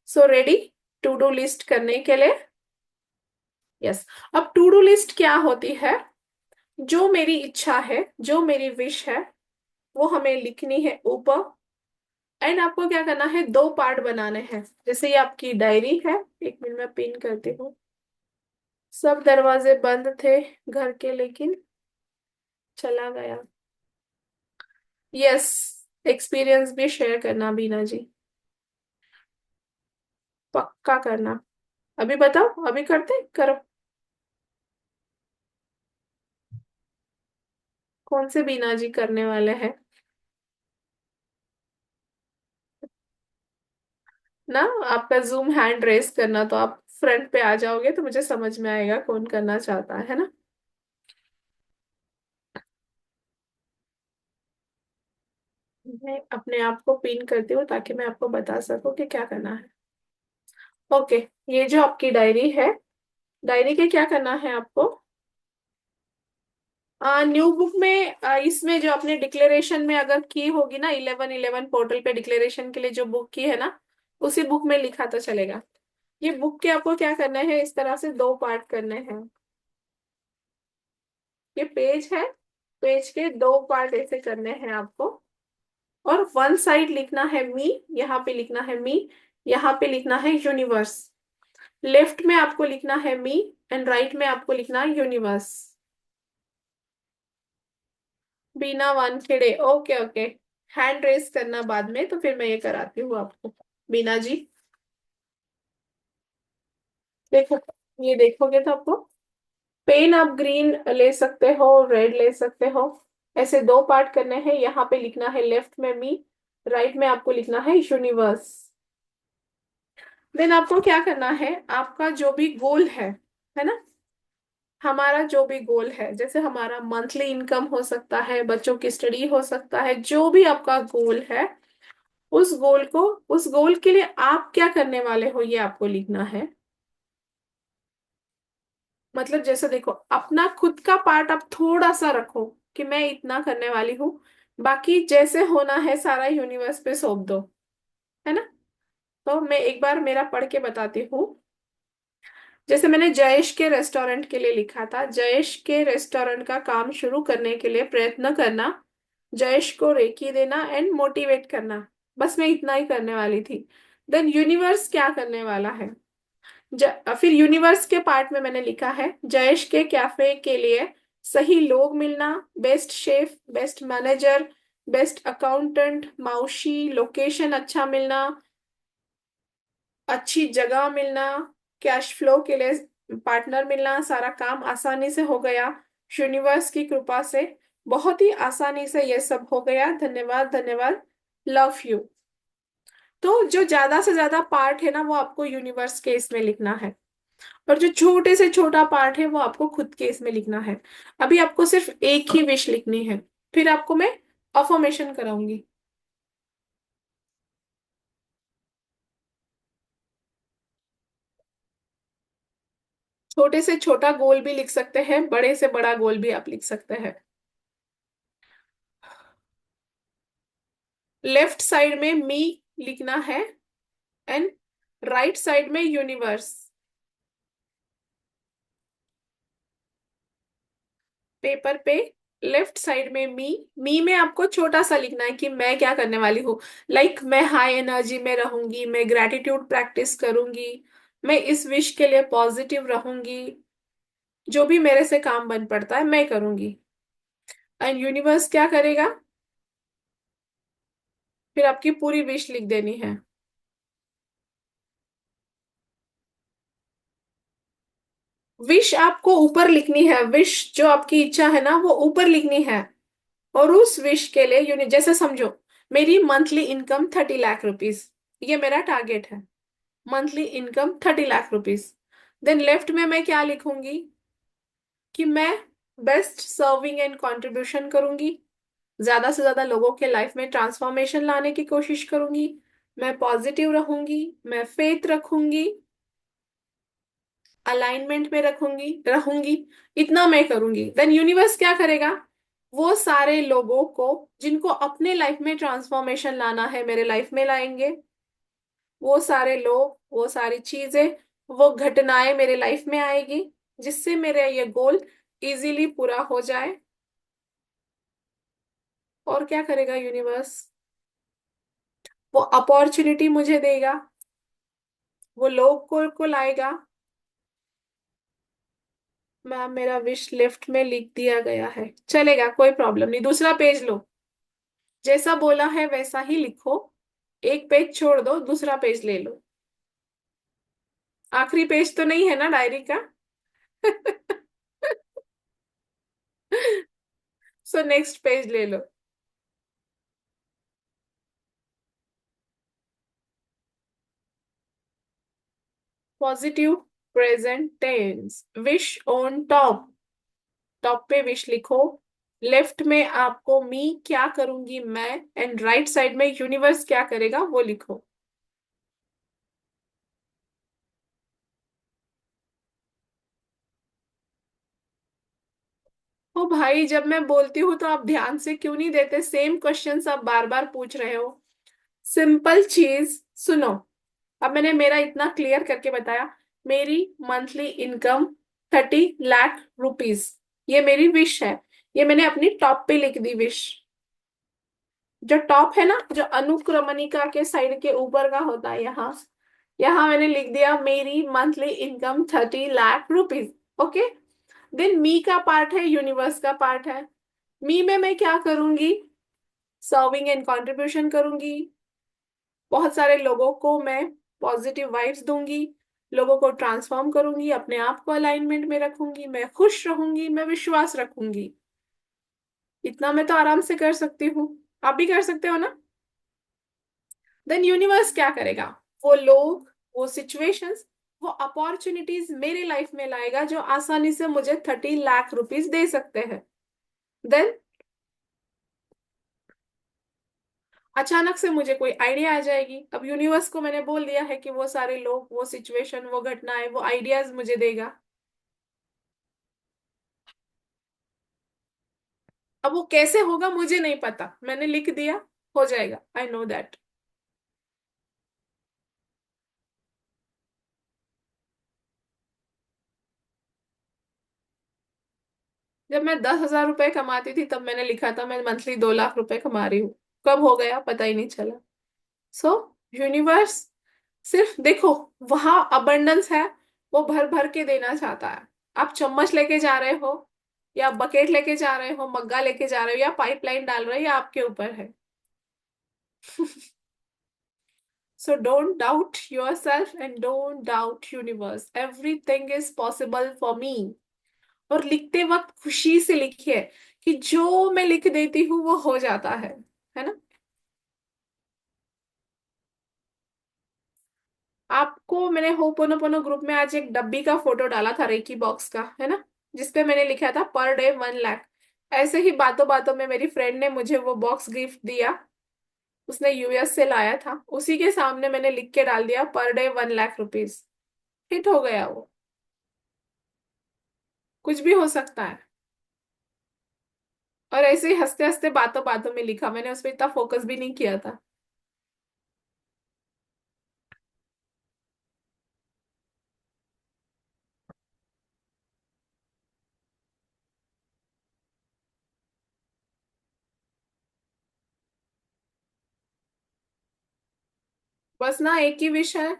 So ready to do list करने के लिए? यस। अब टू डू लिस्ट क्या होती है? जो मेरी इच्छा है, जो मेरी विश है, वो हमें लिखनी है ऊपर। एंड आपको क्या करना है, दो पार्ट बनाने हैं। जैसे ये आपकी डायरी है, एक मिनट में पिन करती हूँ। सब दरवाजे बंद थे घर के, लेकिन चला गया। यस, एक्सपीरियंस भी शेयर करना बीना जी, पक्का करना। अभी बताओ, अभी करते करो। कौन से बीना जी करने वाले हैं? ना, आपका जूम हैंड रेस करना, तो आप फ्रंट पे आ जाओगे तो मुझे समझ में आएगा कौन करना चाहता है ना। मैं अपने आप को पिन करती हूँ ताकि मैं आपको बता सकूं कि क्या करना है। ओके, ये जो आपकी डायरी है, डायरी के क्या करना है आपको? न्यू बुक में इसमें जो आपने डिक्लेरेशन में अगर की होगी ना, 1111 पोर्टल पे डिक्लेरेशन के लिए जो बुक की है ना, उसी बुक में लिखा तो चलेगा। ये बुक के आपको क्या करना है, इस तरह से दो पार्ट करने हैं। ये पेज है, पेज के दो पार्ट ऐसे करने हैं आपको। और वन साइड लिखना है मी, यहाँ पे लिखना है मी, यहाँ पे लिखना है यूनिवर्स। लेफ्ट में आपको लिखना है मी, एंड राइट में आपको लिखना है यूनिवर्स। बिना Wankhede, okay okay. Hand raise करना बाद में, तो फिर मैं ये कराती हूँ आपको। बीना जी, देखो, ये देखोगे तो आपको पेन आप ग्रीन ले सकते हो, रेड ले सकते हो। ऐसे दो पार्ट करने हैं। यहाँ पे लिखना है लेफ्ट में मी, राइट में आपको लिखना है यूनिवर्स। देन आपको क्या करना है, आपका जो भी गोल है ना, हमारा जो भी गोल है, जैसे हमारा मंथली इनकम हो सकता है, बच्चों की स्टडी हो सकता है, जो भी आपका गोल है, उस गोल को, उस गोल के लिए आप क्या करने वाले हो, ये आपको लिखना है। मतलब जैसे देखो, अपना खुद का पार्ट आप थोड़ा सा रखो कि मैं इतना करने वाली हूँ, बाकी जैसे होना है सारा यूनिवर्स पे सौंप दो, है ना। तो मैं एक बार मेरा पढ़ के बताती हूँ। जैसे मैंने जयेश के रेस्टोरेंट के लिए लिखा था, जयेश के रेस्टोरेंट का काम शुरू करने के लिए प्रयत्न करना, जयेश को रेकी देना एंड मोटिवेट करना। बस मैं इतना ही करने वाली थी। देन यूनिवर्स क्या करने वाला है, फिर यूनिवर्स के पार्ट में मैंने लिखा है जयेश के कैफे के लिए सही लोग मिलना, best chef, best manager, best accountant, माउशी, लोकेशन अच्छा मिलना, अच्छी जगह मिलना, कैश फ्लो के लिए पार्टनर मिलना, सारा काम आसानी से हो गया यूनिवर्स की कृपा से। बहुत ही आसानी से ये सब हो गया, धन्यवाद धन्यवाद, लव यू। तो जो ज्यादा से ज्यादा पार्ट है ना, वो आपको यूनिवर्स के इसमें लिखना है, और जो छोटे से छोटा पार्ट है वो आपको खुद के इसमें लिखना है। अभी आपको सिर्फ एक ही विश लिखनी है, फिर आपको मैं अफर्मेशन कराऊंगी। छोटे से छोटा गोल भी लिख सकते हैं, बड़े से बड़ा गोल भी आप लिख सकते हैं। लेफ्ट साइड में मी लिखना है, एंड राइट साइड में यूनिवर्स। पेपर पे लेफ्ट साइड में मी, मी में आपको छोटा सा लिखना है कि मैं क्या करने वाली हूँ। लाइक मैं हाई एनर्जी में रहूंगी, मैं ग्रेटिट्यूड प्रैक्टिस करूंगी, मैं इस विश के लिए पॉजिटिव रहूंगी, जो भी मेरे से काम बन पड़ता है मैं करूंगी। एंड यूनिवर्स क्या करेगा, फिर आपकी पूरी विश लिख देनी है। विश आपको ऊपर लिखनी है, विश जो आपकी इच्छा है ना वो ऊपर लिखनी है। और उस विश के लिए यूनि जैसे समझो, मेरी मंथली इनकम 30 लाख रुपीज, ये मेरा टारगेट है। Monthly income 30 lakh rupees. Then left में मैं क्या लिखूंगी, कि मैं बेस्ट सर्विंग एंड कंट्रीब्यूशन करूंगी, ज्यादा से ज्यादा लोगों के लाइफ में ट्रांसफॉर्मेशन लाने की कोशिश करूंगी, मैं पॉजिटिव रहूंगी, मैं फेथ रखूंगी, अलाइनमेंट में रखूंगी रहूंगी, इतना मैं करूंगी। देन यूनिवर्स क्या करेगा, वो सारे लोगों को जिनको अपने लाइफ में ट्रांसफॉर्मेशन लाना है मेरे लाइफ में लाएंगे। वो सारे लोग, वो सारी चीजें, वो घटनाएं मेरे लाइफ में आएगी, जिससे मेरा ये गोल इजीली पूरा हो जाए। और क्या करेगा यूनिवर्स, वो अपॉर्चुनिटी मुझे देगा, वो लोग को लाएगा। मैम मेरा विश लिस्ट में लिख दिया गया है, चलेगा, कोई प्रॉब्लम नहीं, दूसरा पेज लो। जैसा बोला है वैसा ही लिखो, एक पेज छोड़ दो, दूसरा पेज ले लो। आखिरी पेज तो नहीं है ना डायरी का? सो नेक्स्ट पेज ले लो। Positive present tense, wish on top, top पे विश लिखो। लेफ्ट में आपको मी क्या करूंगी मैं, एंड राइट साइड में यूनिवर्स क्या करेगा वो लिखो। ओ भाई, जब मैं बोलती हूँ तो आप ध्यान से क्यों नहीं देते? सेम क्वेश्चंस आप बार बार पूछ रहे हो। सिंपल चीज सुनो। अब मैंने मेरा इतना क्लियर करके बताया। मेरी मंथली इनकम 30 लाख रुपीज, ये मेरी विश है। ये मैंने अपनी टॉप पे लिख दी विश। जो टॉप है ना, जो अनुक्रमणिका के साइड के ऊपर का होता है, यहाँ यहाँ मैंने लिख दिया मेरी monthly income 30 lakh rupees. Okay. Than me का पार्ट है, यूनिवर्स का पार्ट है। मी में मैं क्या करूंगी? सर्विंग एंड कंट्रीब्यूशन करूंगी। बहुत सारे लोगों को मैं पॉजिटिव वाइब्स दूंगी। लोगों को ट्रांसफॉर्म करूंगी, अपने आप को अलाइनमेंट में रखूंगी, मैं खुश रहूंगी, मैं विश्वास रखूंगी। इतना मैं तो आराम से कर सकती हूँ। आप भी कर सकते हो ना? देन यूनिवर्स क्या करेगा? वो लोग, वो सिचुएशंस, वो अपॉर्चुनिटीज मेरे लाइफ में लाएगा जो आसानी से मुझे 30 लाख रुपीज दे सकते हैं। देन अचानक से मुझे कोई आइडिया आ जाएगी। अब यूनिवर्स को मैंने बोल दिया है कि वो सारे लोग, वो सिचुएशन, वो घटनाएं, वो आइडियाज मुझे देगा। अब वो कैसे होगा मुझे नहीं पता, मैंने लिख दिया, हो जाएगा, आई नो दैट। जब मैं 10,000 रुपए कमाती थी तब मैंने लिखा था मैं मंथली 2 लाख रुपए कमा रही हूँ। कब हो गया पता ही नहीं चला। सो यूनिवर्स सिर्फ देखो, वहां अबंडेंस है, वो भर भर के देना चाहता है। आप चम्मच लेके जा रहे हो, या बकेट लेके जा रहे हो, मग्गा लेके जा रहे हो, या पाइपलाइन डाल रहे हो, या आपके ऊपर है। So don't doubt your self and don't doubt universe, everything is possible for me. और लिखते वक्त खुशी से लिखिए कि जो मैं लिख देती हूँ वो हो जाता है ना? आपको मैंने होपोनोपोनो ग्रुप में आज एक डब्बी का फोटो डाला था, रेकी बॉक्स का, है ना? जिसपे मैंने लिखा था पर डे 1 लाख। ऐसे ही बातों बातों में मेरी फ्रेंड ने मुझे वो बॉक्स गिफ्ट दिया। उसने यूएस से लाया था, उसी के सामने मैंने लिख के डाल दिया per day 1 lakh rupees. Hit हो गया वो। कुछ भी हो सकता है। और ऐसे ही हंसते हंसते बातों बातों में लिखा, मैंने उस पर इतना फोकस भी नहीं किया था। बस ना एक ही विषय है,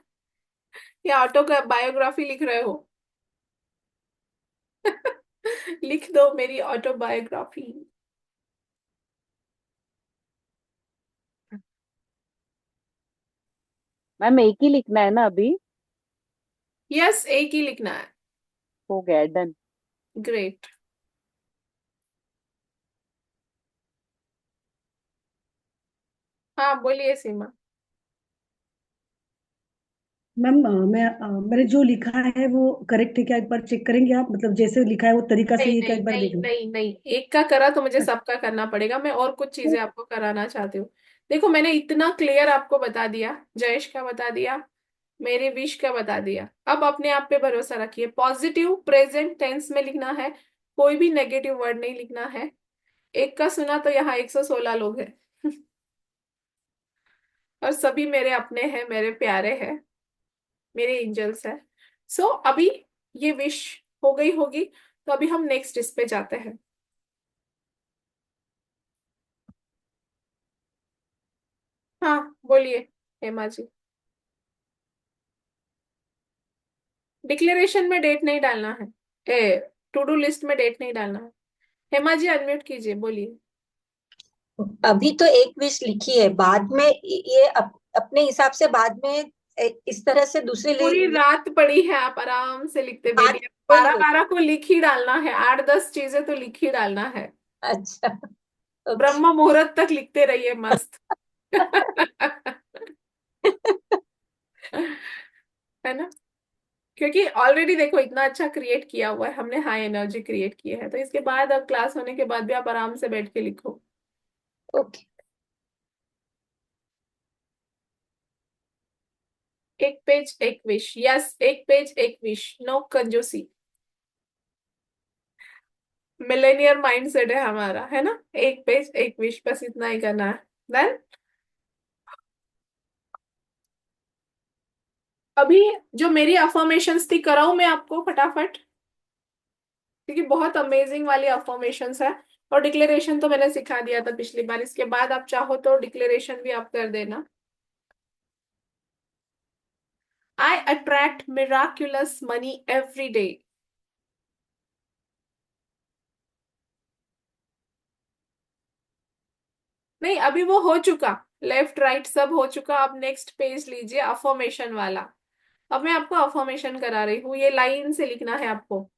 या ऑटो बायोग्राफी लिख रहे हो? लिख दो मेरी ऑटोबायोग्राफी। मैम एक ही लिखना है ना अभी? यस, एक ही लिखना है। हो गया डन। ग्रेट। हाँ बोलिए सीमा। मैम मैंने जो लिखा है वो करेक्ट है क्या, एक बार चेक करेंगे आप? मतलब जैसे लिखा है वो तरीका नहीं सही है क्या, नहीं एक बार नहीं देख लो। नहीं नहीं, एक का करा तो मुझे सबका करना पड़ेगा। मैं और कुछ चीजें आपको कराना चाहती हूँ। देखो मैंने इतना क्लियर आपको बता दिया, जयेश का बता दिया, मेरे विश का बता दिया। अब अपने आप पे भरोसा रखिए। पॉजिटिव प्रेजेंट टेंस में लिखना है, कोई भी नेगेटिव वर्ड नहीं लिखना है। एक का सुना तो यहाँ 116 लोग हैं। और सभी मेरे अपने हैं, मेरे प्यारे हैं, मेरे एंजल्स हैं। सो अभी ये विश हो गई होगी, तो अभी हम नेक्स्ट इस पे जाते हैं। हाँ बोलिए हेमा जी। डिक्लेरेशन में डेट नहीं डालना है, ए टू डू लिस्ट में डेट नहीं डालना है। हेमा जी अनम्यूट कीजिए, बोलिए। अभी तो एक विश लिखी है, बाद में ये अपने हिसाब से बाद में इस तरह से दूसरी पूरी रात पड़ी है, आप आराम से लिखते बात बैठिए। वही बारह वही। बारह को लिख ही डालना है, 8-10 चीजें तो लिख ही डालना है। अच्छा। ओके। ब्रह्म मुहूर्त तक लिखते रहिए मस्त। है ना? क्योंकि ऑलरेडी देखो इतना अच्छा क्रिएट किया हुआ है हमने, हाई एनर्जी क्रिएट की है, तो इसके बाद अब क्लास होने के बाद भी आप आराम से बैठ के लिखो। ओके। एक पेज एक विश, यस, एक पेज एक विश, नो कंजूसी। मिलेनियर माइंडसेट है हमारा, है ना। एक पेज एक विश, बस इतना ही करना है। देन अभी जो मेरी अफर्मेशंस थी कराऊं मैं आपको फटाफट, क्योंकि बहुत अमेजिंग वाली अफर्मेशंस है। और डिक्लेरेशन तो मैंने सिखा दिया था पिछली बार, इसके बाद आप चाहो तो डिक्लेरेशन भी आप कर देना। आई attract Miraculous money every day. नहीं, अभी वो हो चुका, लेफ्ट राइट सब हो चुका। अब नेक्स्ट पेज लीजिए अफर्मेशन वाला। अब मैं आपको अफर्मेशन करा रही हूँ, ये लाइन से लिखना है आपको।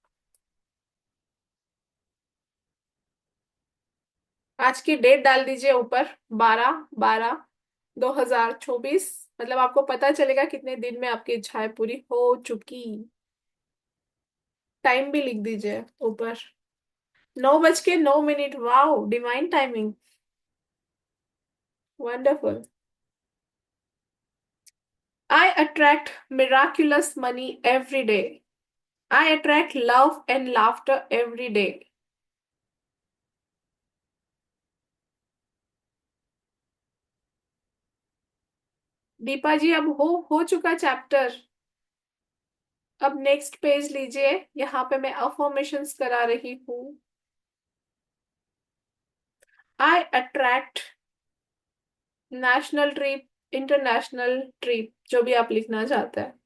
आज की डेट डाल दीजिए ऊपर, 12/12/2024। मतलब आपको पता चलेगा कितने दिन में आपकी इच्छाएं पूरी हो चुकी। टाइम भी लिख दीजिए ऊपर, 9:09। Wow, divine timing, wonderful. I attract miraculous money every day. I attract love and laughter every day. Deepa ji, अब हो चुका चैप्टर। अब नेक्स्ट पेज लीजिए, यहाँ पे मैं अफर्मेशंस करा रही हूँ। I attract national trip, international trip, जो भी आप लिखना चाहते हैं।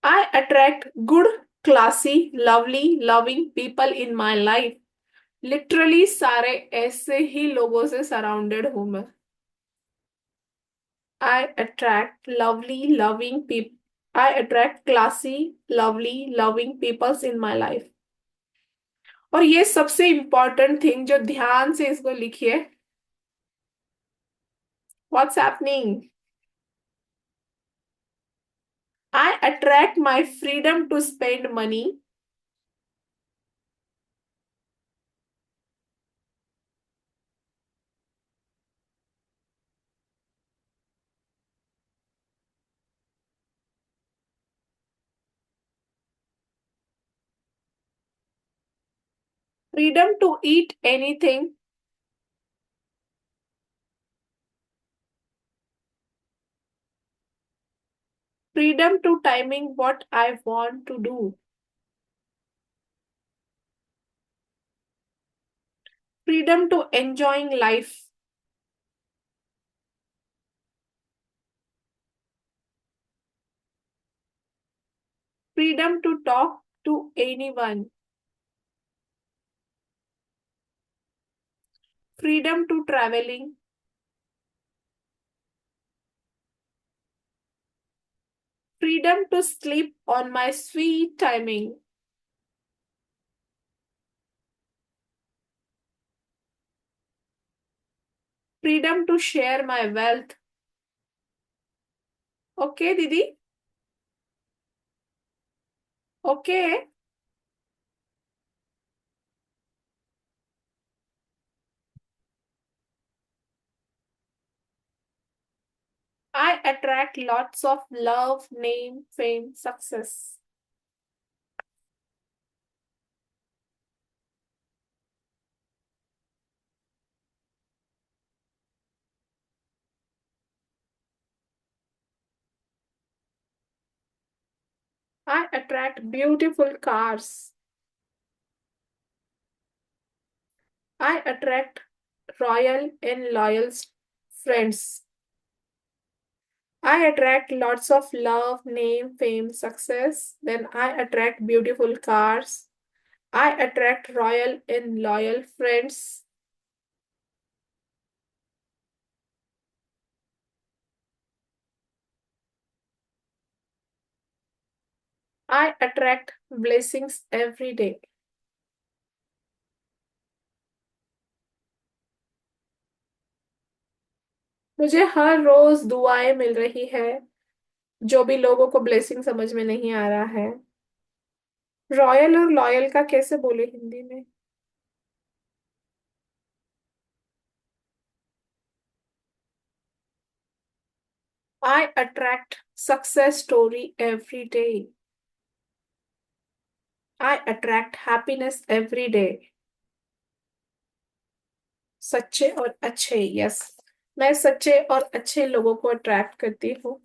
I attract good, classy, lovely, loving people in my life. Literally सारे ऐसे ही लोगों से सराउंडेड हूं मैं। I attract lovely loving people, I attract classy, lovely, loving peoples in my life. और ये सबसे इंपॉर्टेंट थिंग, जो ध्यान से इसको लिखिए। What's happening? I attract my freedom to spend money. Freedom to eat anything. Freedom to timing what I want to do. Freedom to enjoying life. Freedom to talk to anyone. Freedom to traveling. Freedom to sleep on my sweet timing. Freedom to share my wealth. Okay, दीदी? Okay. I attract lots of love, name, fame, success. I attract beautiful cars. I attract royal and loyal friends. I attract lots of love, name, fame, success. Then I attract beautiful cars. I attract royal and loyal friends. I attract blessings every day. मुझे हर रोज दुआएं मिल रही है, जो भी लोगों को blessing समझ में नहीं आ रहा है। रॉयल और लॉयल का कैसे बोले हिंदी में? I attract success story every day. I attract happiness every day. सच्चे और अच्छे, यस, मैं सच्चे और अच्छे लोगों को अट्रैक्ट करती हूँ।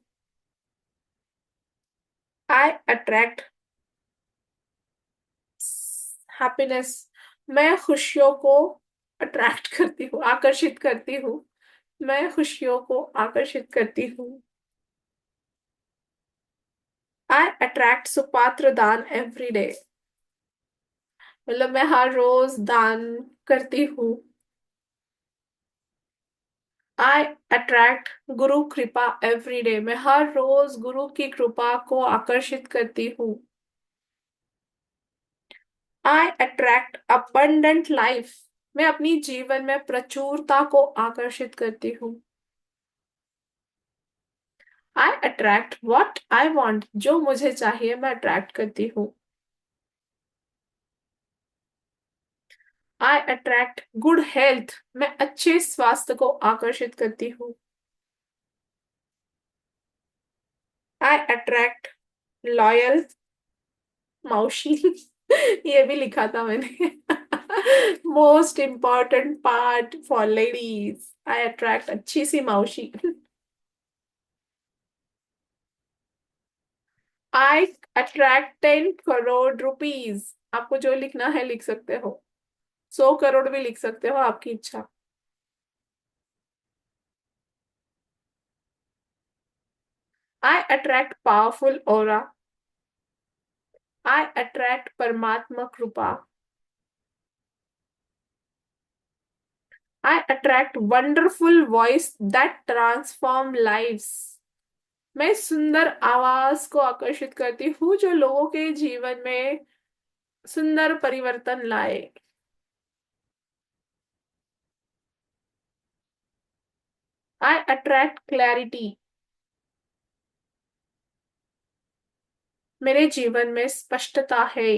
I attract हैप्पीनेस, मैं खुशियों को अट्रैक्ट करती हूँ, आकर्षित करती हूँ। मैं खुशियों को आकर्षित करती हूँ। आई अट्रैक्ट सुपात्र दान एवरी डे, मतलब मैं हर रोज दान करती हूँ। आई अट्रैक्ट गुरु कृपा एवरी डे, मैं हर रोज गुरु की कृपा को आकर्षित करती हूँ। आई अट्रैक्ट अबंडेंट लाइफ, मैं अपनी जीवन में प्रचुरता को आकर्षित करती हूँ। I attract what I want, जो मुझे चाहिए मैं अट्रैक्ट करती हूँ। आई अट्रैक्ट गुड हेल्थ, मैं अच्छे स्वास्थ्य को आकर्षित करती हूँ। आई अट्रैक्ट लॉयल माउशी ये भी लिखा था मैंने most important part for ladies, I attract अच्छी सी माउशी। आई अट्रैक्ट 10 करोड़ रुपीज, आपको जो लिखना है लिख सकते हो, 100 करोड़ भी लिख सकते हो, आपकी इच्छा। I attract powerful aura, I attract परमात्मा कृपा। I attract wonderful voice that transform lives, मैं सुंदर आवाज को आकर्षित करती हूँ जो लोगों के जीवन में सुंदर परिवर्तन लाए। आई अट्रैक्ट क्लैरिटी, मेरे जीवन में स्पष्टता है।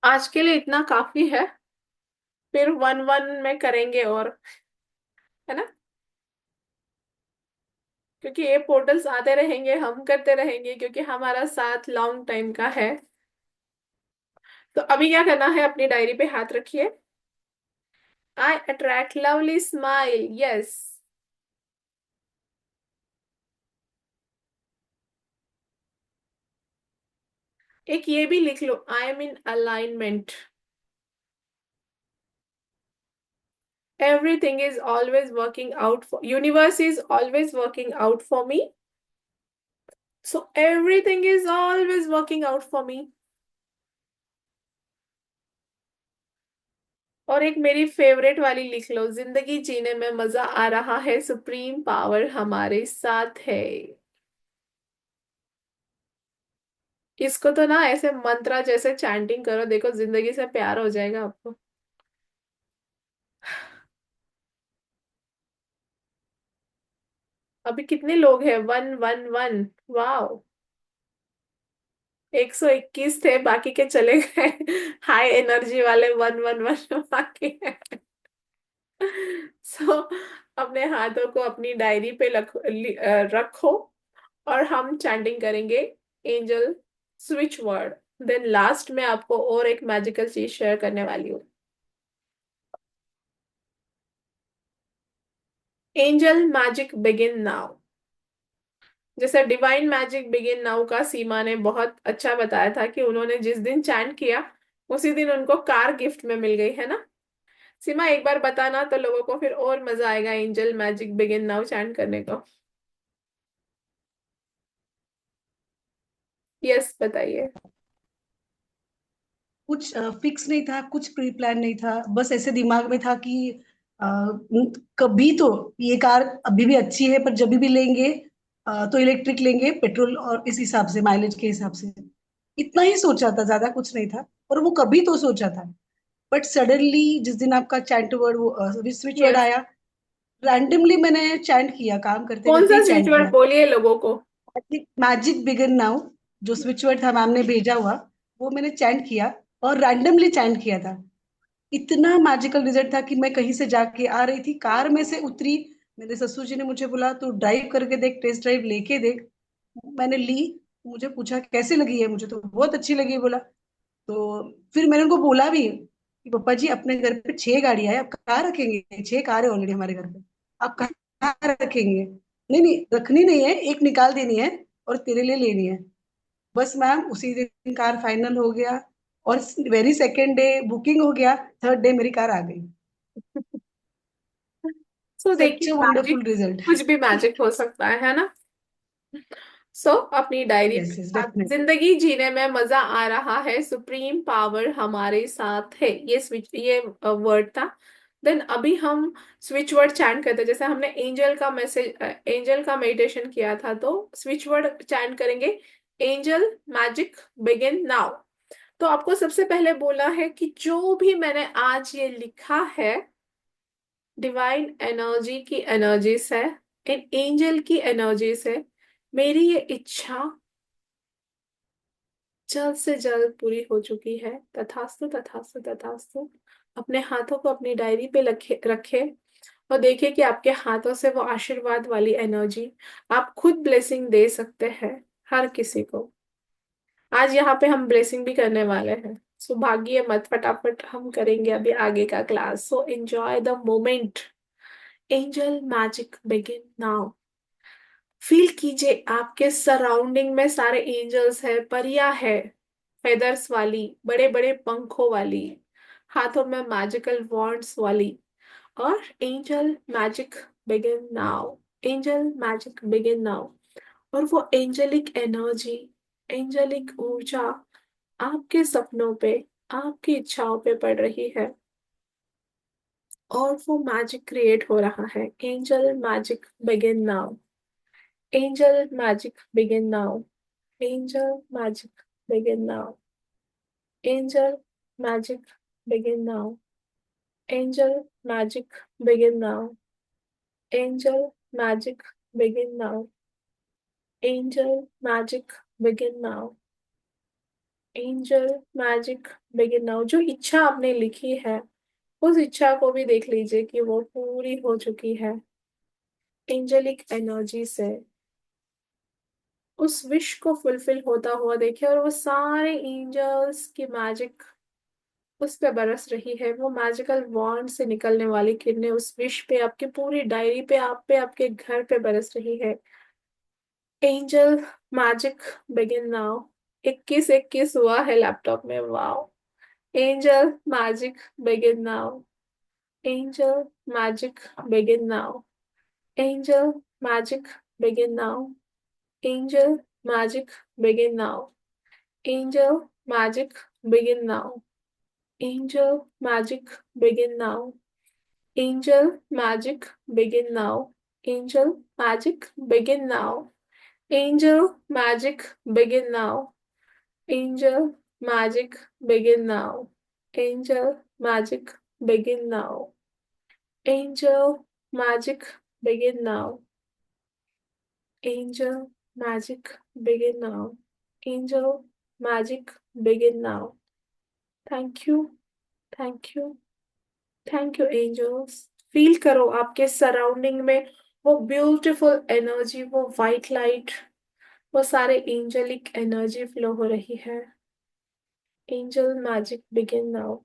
आज के लिए इतना काफी है, फिर 1-1 में करेंगे और, है ना, क्योंकि ये पोर्टल्स आते रहेंगे, हम करते रहेंगे, क्योंकि हमारा साथ लॉन्ग टाइम का है। तो अभी क्या करना है, अपनी डायरी पे हाथ रखिए। I attract lovely smile, yes. एक ये भी लिख लो, I am in alignment, everything is always working out for, universe is always working out for me, so everything is always working out for me। और एक मेरी फेवरेट वाली लिख लो, जिंदगी जीने में मजा आ रहा है, सुप्रीम पावर हमारे साथ है। इसको तो ना ऐसे मंत्रा जैसे चैंटिंग करो, देखो जिंदगी से प्यार हो जाएगा आपको। अभी कितने लोग हैं, 111, वाओ। 121 थे, बाकी के चले गए हाई एनर्जी वाले 111 बाकी है। सो अपने हाथों को अपनी डायरी पे रखो और हम चैंटिंग करेंगे angel switch word. Then last में आपको और एक मैजिकल चीज शेयर करने वाली हूँ। एंजल मैजिक बिगिन नाउ, जैसे डिवाइन मैजिक बिगिन नाउ का सीमा ने बहुत अच्छा बताया था कि उन्होंने जिस दिन चैंट किया उसी दिन उनको कार गिफ्ट में मिल गई, है ना। सीमा एक बार बताना तो लोगों को फिर और मजा आएगा angel magic begin now chant करने को। यस, बताइए। कुछ फिक्स नहीं था, कुछ प्री प्लान नहीं था, बस ऐसे दिमाग में था कि कभी तो ये कार अभी भी अच्छी है, पर जब भी लेंगे तो इलेक्ट्रिक लेंगे, पेट्रोल और इस हिसाब से, माइलेज के हिसाब से। इतना ही सोचा था, ज्यादा कुछ नहीं था। और वो कभी तो सोचा था, बट सडनली जिस दिन आपका चैंट वर्ड, वो स्विच वर्ड यस, आया, रैंडमली मैंने चैंट किया, काम करते कौन करते सा ही स्विच चैंट वर्ड किया। बोलिए लोगों को। मैजिक बिगन नाउ, जो स्विच वर्ड था मैम ने भेजा हुआ, वो मैंने चैंट किया और रैंडमली चैंट किया था। इतना मैजिकल रिजल्ट था कि मैं कहीं से जाके आ रही थी, कार में से उतरी, मेरे ससुर जी ने मुझे बोला तू ड्राइव करके देख, टेस्ट ड्राइव लेके देख। मैंने ली। मुझे पूछा कैसे लगी है, मुझे तो बहुत अच्छी लगी बोला। तो फिर मैंने उनको बोला भी कि पापा जी अपने घर पे 6 गाड़ियां है, आप कहाँ रखेंगे, 6 कार है ऑलरेडी हमारे घर पे, आप कहाँ रखेंगे। नहीं नहीं, रखनी नहीं है, एक निकाल देनी है और तेरे लिए लेनी है। बस मैम उसी दिन कार फाइनल हो गया। और वेरी सेकेंड डे बुकिंग हो गया, थर्ड डे मेरी कार आ गई। सो सच देखिए, वंडरफुल मैजिक, रिजल्ट। कुछ भी मैजिक हो सकता है ना। सो अपनी डायरी यस में यस लिखा, डेफिनेटली। जिंदगी जीने में मजा आ रहा है, सुप्रीम पावर हमारे साथ है, ये स्विच, ये वर्ड था। देन अभी हम स्विच वर्ड चैंट करते हैं, जैसे हमने एंजल का मैसेज, एंजल का मेडिटेशन किया था, तो स्विच वर्ड चैंट करेंगे, एंजल मैजिक बिगिन नाउ। तो आपको सबसे पहले बोला है कि जो भी मैंने आज ये लिखा है, डिवाइन एनर्जी की एनर्जी से, इन एंजल की एनर्जी से, मेरी ये इच्छा जल्द से जल्द पूरी हो चुकी है, तथास्तु तथास्तु तथास्तु। अपने हाथों को अपनी डायरी पे रखे रखे और देखिए कि आपके हाथों से वो आशीर्वाद वाली एनर्जी, आप खुद ब्लेसिंग दे सकते हैं हर किसी को। आज यहाँ पे हम ब्लेसिंग भी करने वाले हैं, सो भागिए मत, फटाफट हम करेंगे अभी आगे का class. So enjoy the moment, angel magic begin now. Feel कीजिए आपके सराउंडिंग में सारे एंजल्स है, परियां है, फेदर्स वाली, बड़े बड़े पंखों वाली, हाथों में मैजिकल वॉन्ड्स वाली। और angel magic begin now, angel magic begin now. और वो एंजेलिक एनर्जी, एंजेलिक ऊर्जा आपके सपनों पे, आपकी इच्छाओं पे पड़ रही है, और वो मैजिक क्रिएट हो रहा है। Angel magic begin now, angel magic begin now, angel magic begin now, angel magic begin now, angel magic begin now, angel magic begin now, angel magic begin now, angel magic begin now. जो इच्छा आपने लिखी है, उस इच्छा को भी देख लीजिए कि वो पूरी हो चुकी है एंजेलिक एनर्जी से। उस विश को फुलफिल होता हुआ देखिए, और वो सारे एंजल्स की मैजिक उस पे बरस रही है, वो मैजिकल वॉन्ड से निकलने वाली किरणें उस विश पे, आपकी पूरी डायरी पे, आप पे, आपके घर पे बरस रही है। Angel magic begin now. 21-21 हुआ है लैपटॉप में, wow. Angel magic begin now, angel magic begin now, angel magic begin now, angel magic begin now, angel magic begin now, angel magic begin now, angel magic begin now, angel magic begin now, angel magic begin now, angel magic begin now, angel magic begin now, angel magic begin now, angel magic begin now, angel magic begin now. Thank you, thank you, thank you angels. Feel करो आपके surrounding में वो beautiful energy, वो white light, वो सारे angelic energy flow हो रही है। Angel magic begin now,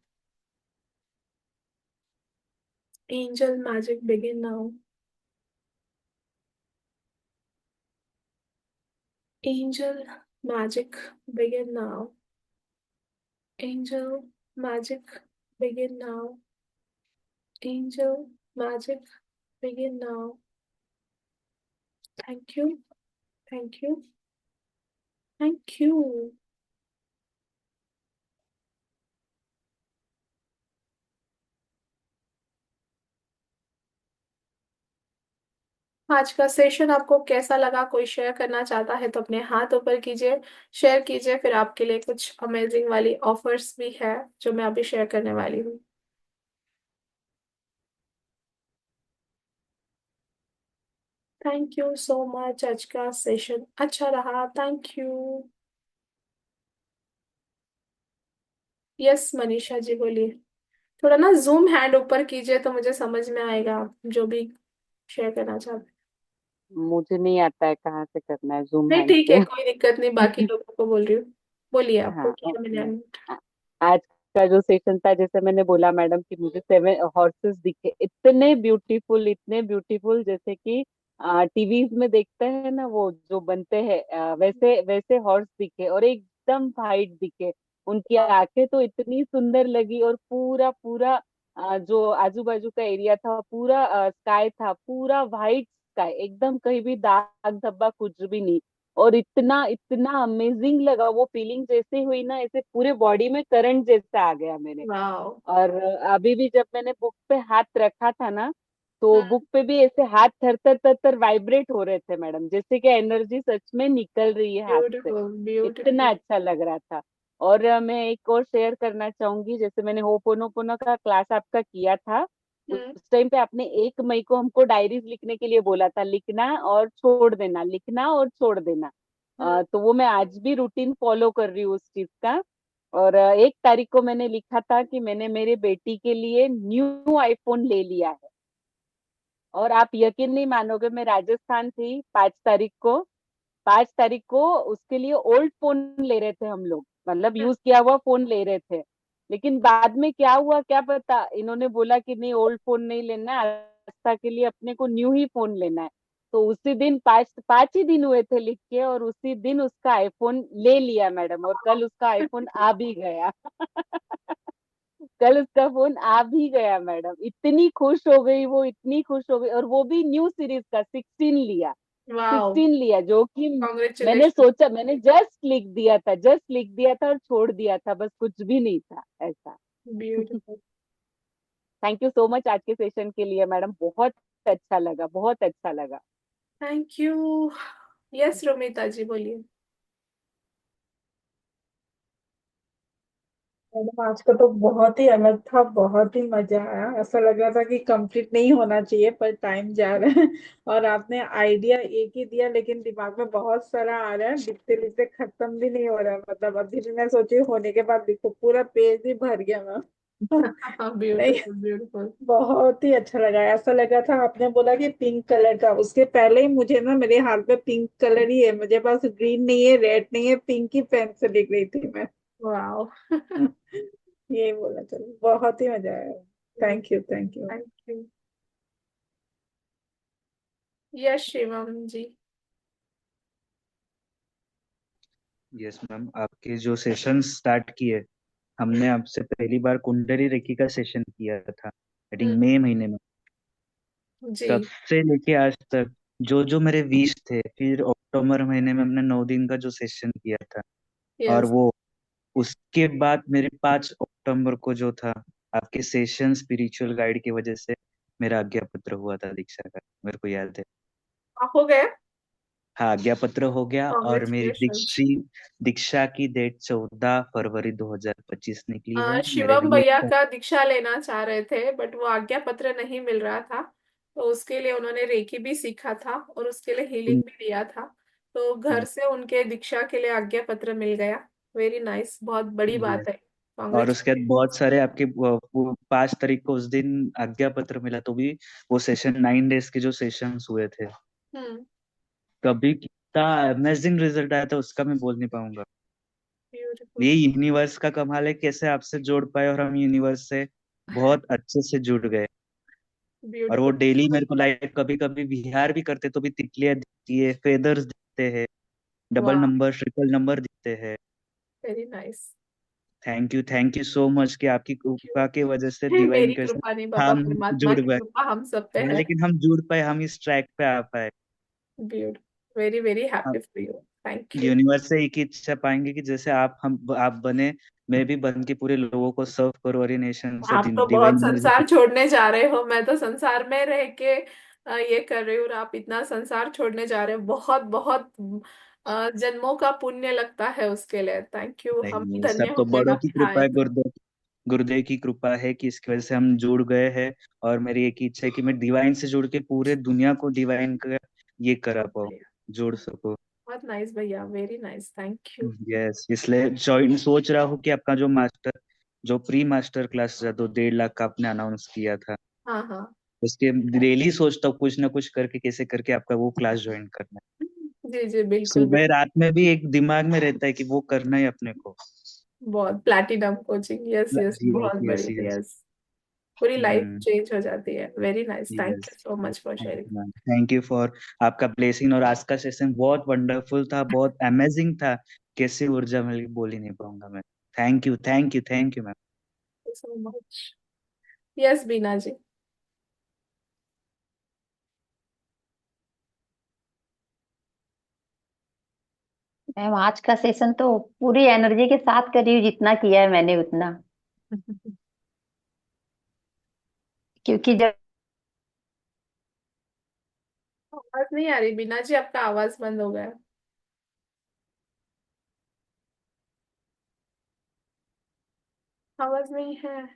angel magic begin now, angel magic begin now, angel magic begin now, angel magic begin now. Thank you, thank you, thank you. आज का session आपको कैसा लगा, कोई शेयर करना चाहता है तो अपने हाथ ऊपर कीजिए, शेयर कीजिए। फिर आपके लिए कुछ अमेजिंग वाली ऑफर्स भी है जो मैं अभी शेयर करने वाली हूँ। थैंक यू सो मच, आज का सेशन अच्छा रहा, thank you. Yes Manisha ji बोलिए। थोड़ा ना जूम हैंड ऊपर कीजिए तो मुझे समझ में आएगा आप जो भी शेयर करना चाहते मुझे नहीं आता है कहाँ से करना है जूम हैं। नहीं हैंड ठीक है, से। कोई दिक्कत नहीं, बाकी लोगों को बोल रही हूँ। बोलिए, आपको हाँ किया मैंने ओके। unmute। आज का जो सेशन था, जैसे मैंने बोला मैडम कि मुझे 7 हॉर्सेस दिखे, इतने ब्यूटीफुल, जैसे कि टीवीज में देखते हैं ना, वो जो बनते हैं वैसे वैसे हॉर्स दिखे, और एकदम वाइट दिखे। उनकी आंखें तो इतनी सुंदर लगी, और पूरा पूरा जो आजू बाजू का एरिया था, पूरा स्काई था, पूरा वाइट स्काई, एकदम कहीं भी दाग धब्बा कुछ भी नहीं। और इतना इतना अमेजिंग लगा, वो फीलिंग जैसे हुई ना, ऐसे पूरे बॉडी में करंट जैसा आ गया मेरे। वाओ। और अभी भी जब मैंने बुक पे हाथ रखा था ना, तो बुक पे भी ऐसे हाथ थर थर थर थर वाइब्रेट हो रहे थे मैडम, जैसे कि एनर्जी सच में निकल रही है हाथ से। ब्यूटीफुल इतना ब्यूटीफुल। अच्छा लग रहा था। और मैं एक और शेयर करना चाहूंगी, जैसे मैंने होपोनोपोनो का क्लास आपका किया था, हम्म। उस टाइम पे आपने 1 मई को हमको डायरीज लिखने के लिए बोला था, लिखना और छोड़ देना, लिखना और छोड़ देना। हम्म। तो वो मैं आज भी रूटीन फॉलो कर रही हूँ उस चीज का। और 1 तारीख को मैंने लिखा था कि मैंने मेरे बेटी के लिए न्यू आईफोन ले लिया है। और आप यकीन नहीं मानोगे, मैं राजस्थान थी 5 तारीख को। 5 तारीख को उसके लिए ओल्ड फोन ले रहे थे हम लोग, मतलब यूज किया हुआ फोन ले रहे थे। लेकिन बाद में क्या हुआ क्या पता, इन्होंने बोला कि नहीं, ओल्ड फोन नहीं लेना है, आस्था के लिए अपने को न्यू ही फोन लेना है। तो उसी दिन 5 5 ही दिन हुए थे लिख के, और उसी दिन उसका आईफोन ले लिया मैडम, और कल उसका आईफोन आ भी गया। कल उसका फोन आ भी गया मैडम, इतनी खुश हो गई वो, इतनी खुश हो गई, और वो भी न्यू सीरीज का 16 लिया। वाओ। 16 लिया, जो कि मैंने कॉन्ग्रेचुलेशन। सोचा, मैंने जस्ट लिख दिया था और छोड़ दिया था, बस कुछ भी नहीं था ऐसा। Beautiful. Thank you so much आज के सेशन के लिए मैडम, बहुत अच्छा लगा, बहुत अच्छा लगा। Thank you. यस रोमिता जी, बोलिए। मैडम आज का तो बहुत ही अलग था, बहुत ही मजा आया। ऐसा लग रहा था कि कंप्लीट नहीं होना चाहिए पर टाइम जा रहा है। और आपने आइडिया एक ही दिया लेकिन दिमाग में बहुत सारा आ रहा है, लिखते लिखते खत्म भी नहीं हो रहा है। मतलब अभी भी मैं सोची होने के बाद लिखो, पूरा पेज ही भर गया मैं। नहीं, ब्यूटीफुल ब्यूटीफुल। बहुत ही अच्छा लगा। ऐसा लगा था आपने बोला कि पिंक कलर का, उसके पहले ही मुझे ना, मेरे हाथ में पिंक कलर ही है, मुझे पास ग्रीन नहीं है, रेड नहीं है, पिंक ही पेन से लिख रही थी मैं। वाओ। यही बोला, चलो बहुत ही मजा आया। Thank you, thank you. Thank you. Yes Shivam ji. Yes ma'am, आपके जो सेशन स्टार्ट किए, हमने आपसे पहली बार कुंडली रेखी का सेशन किया था, आई थिंक हम्म। मई महीने में। जी। तब से लेके आज तक जो जो मेरे विश थे, फिर अक्टूबर महीने में हमने 9 दिन का जो सेशन किया था, और यस। वो उसके बाद मेरे 5 अक्टूबर को जो था, आपके सेशन स्पिरिचुअल गाइड की वजह से मेरा आज्ञा पत्र हुआ था दीक्षा का, मेरे को याद है। हो गया। हाँ, आज्ञा पत्र हो गया, और मेरी कॉन्ग्रेचुलेशन। दीक्षा की डेट 14 फरवरी 2025 निकली है मेरे शिवम लिए। भैया का दीक्षा लेना चाह रहे थे बट वो आज्ञा पत्र नहीं मिल रहा था। तो उसके लिए उन्होंने रेकी भी सीखा था और उसके लिए हीलिंग भी लिया था। तो घर से उनके दीक्षा के लिए आज्ञा पत्र मिल गया। वेरी नाइस, बहुत बड़ी बात Yes. है। और उसके बाद कॉन्ग्रेचुलेशन। बहुत सारे आपके वो 5 तारीख को उस दिन आज्ञा पत्र मिला, तो भी वो सेशन 9 डेज के जो सेशंस हुए थे, हम्म। कभी कितना अमेजिंग रिजल्ट आया था उसका मैं बोल नहीं पाऊंगा। ब्यूटीफुल। ये यूनिवर्स का कमाल है, कैसे आपसे जोड़ पाए और हम यूनिवर्स से बहुत अच्छे से जुड़ गए। और वो ब्यूटीफुल। डेली मेरे को लाइक कभी कभी विहार भी करते तो भी तितलियां दिखती है, फेदर्स दिखते हैं, डबल वाह। नंबर ट्रिपल नंबर दिखते हैं। Very nice. Thank you so much कि आपकी कृपा की वजह से डिवाइन मेरी के कृपा नहीं, बाबा हम परमात्मा जुड़ की गए। कृपा हम सब पे हाँ, है। लेकिन हम जुड़ पाए, हम इस ट्रैक पे आ पाए। ब्यूटीफुल, वेरी वेरी हम happy for you. Thank you. Universe से एक ही इच्छा पाएंगे कि जैसे आप बने, मैं भी बन के पूरे लोगों को सर्व करूँ, और ये नेशन से आप तो बहुत डिवाइन एनर्जी। संसार छोड़ने जा रहे हो, मैं तो संसार में रह के ये कर रही हूँ और आप इतना संसार छोड़ने जा रहे हो। बहुत बहुत जन्मों का पुण्य लगता है उसके लिए। थैंक यू, नहीं हम नहीं, धन्य सब तो हो गए बड़ों की कभी कृपा आए है, तो। गुरुदेव की कृपा है कि इसकी वजह से हम जुड़ गए हैं। और मेरी एक ही इच्छा है कि मैं डिवाइन से जुड़ के पूरे दुनिया को डिवाइन का ये करा बहुत पाऊँ, बढ़िया। जोड़ सकूँ। बहुत नाइस भैया, very nice, thank you. Yes, इसलिए ज्वाइन सोच रहा हूँ कि आपका जो मास्टर जो प्री मास्टर क्लास था, तो 1.5 लाख का आपने अनाउंस किया था, हाँ हाँ। उसके डेली सोचता हूँ कुछ ना कुछ करके कैसे करके आपका वो क्लास ज्वाइन करना है। जी जी बिल्कुल सुबह बिल्कुल। रात में भी एक दिमाग में रहता है कि वो करना है अपने को। बहुत platinum coaching, yes yes, yes बहुत यस बढ़िया, यस। यस। पूरी लाइफ हम्म। चेंज हो जाती है। Very nice, thank yes. You so much for sharing. Ma'am thank you for आपका ब्लेसिंग, और आज का सेशन बहुत वंडरफुल था, बहुत अमेजिंग था। कैसे ऊर्जा मिली बोल ही नहीं पाऊंगा मैं। Thank you thank you thank you ma'am. So much. Yes Beena ji. Ma'am आज का सेशन तो पूरी एनर्जी के साथ कर रही हूँ, जितना किया है मैंने उतना। क्योंकि जब आवाज नहीं आ रही बीना जी, आपका आवाज बंद हो गया। आवाज नहीं है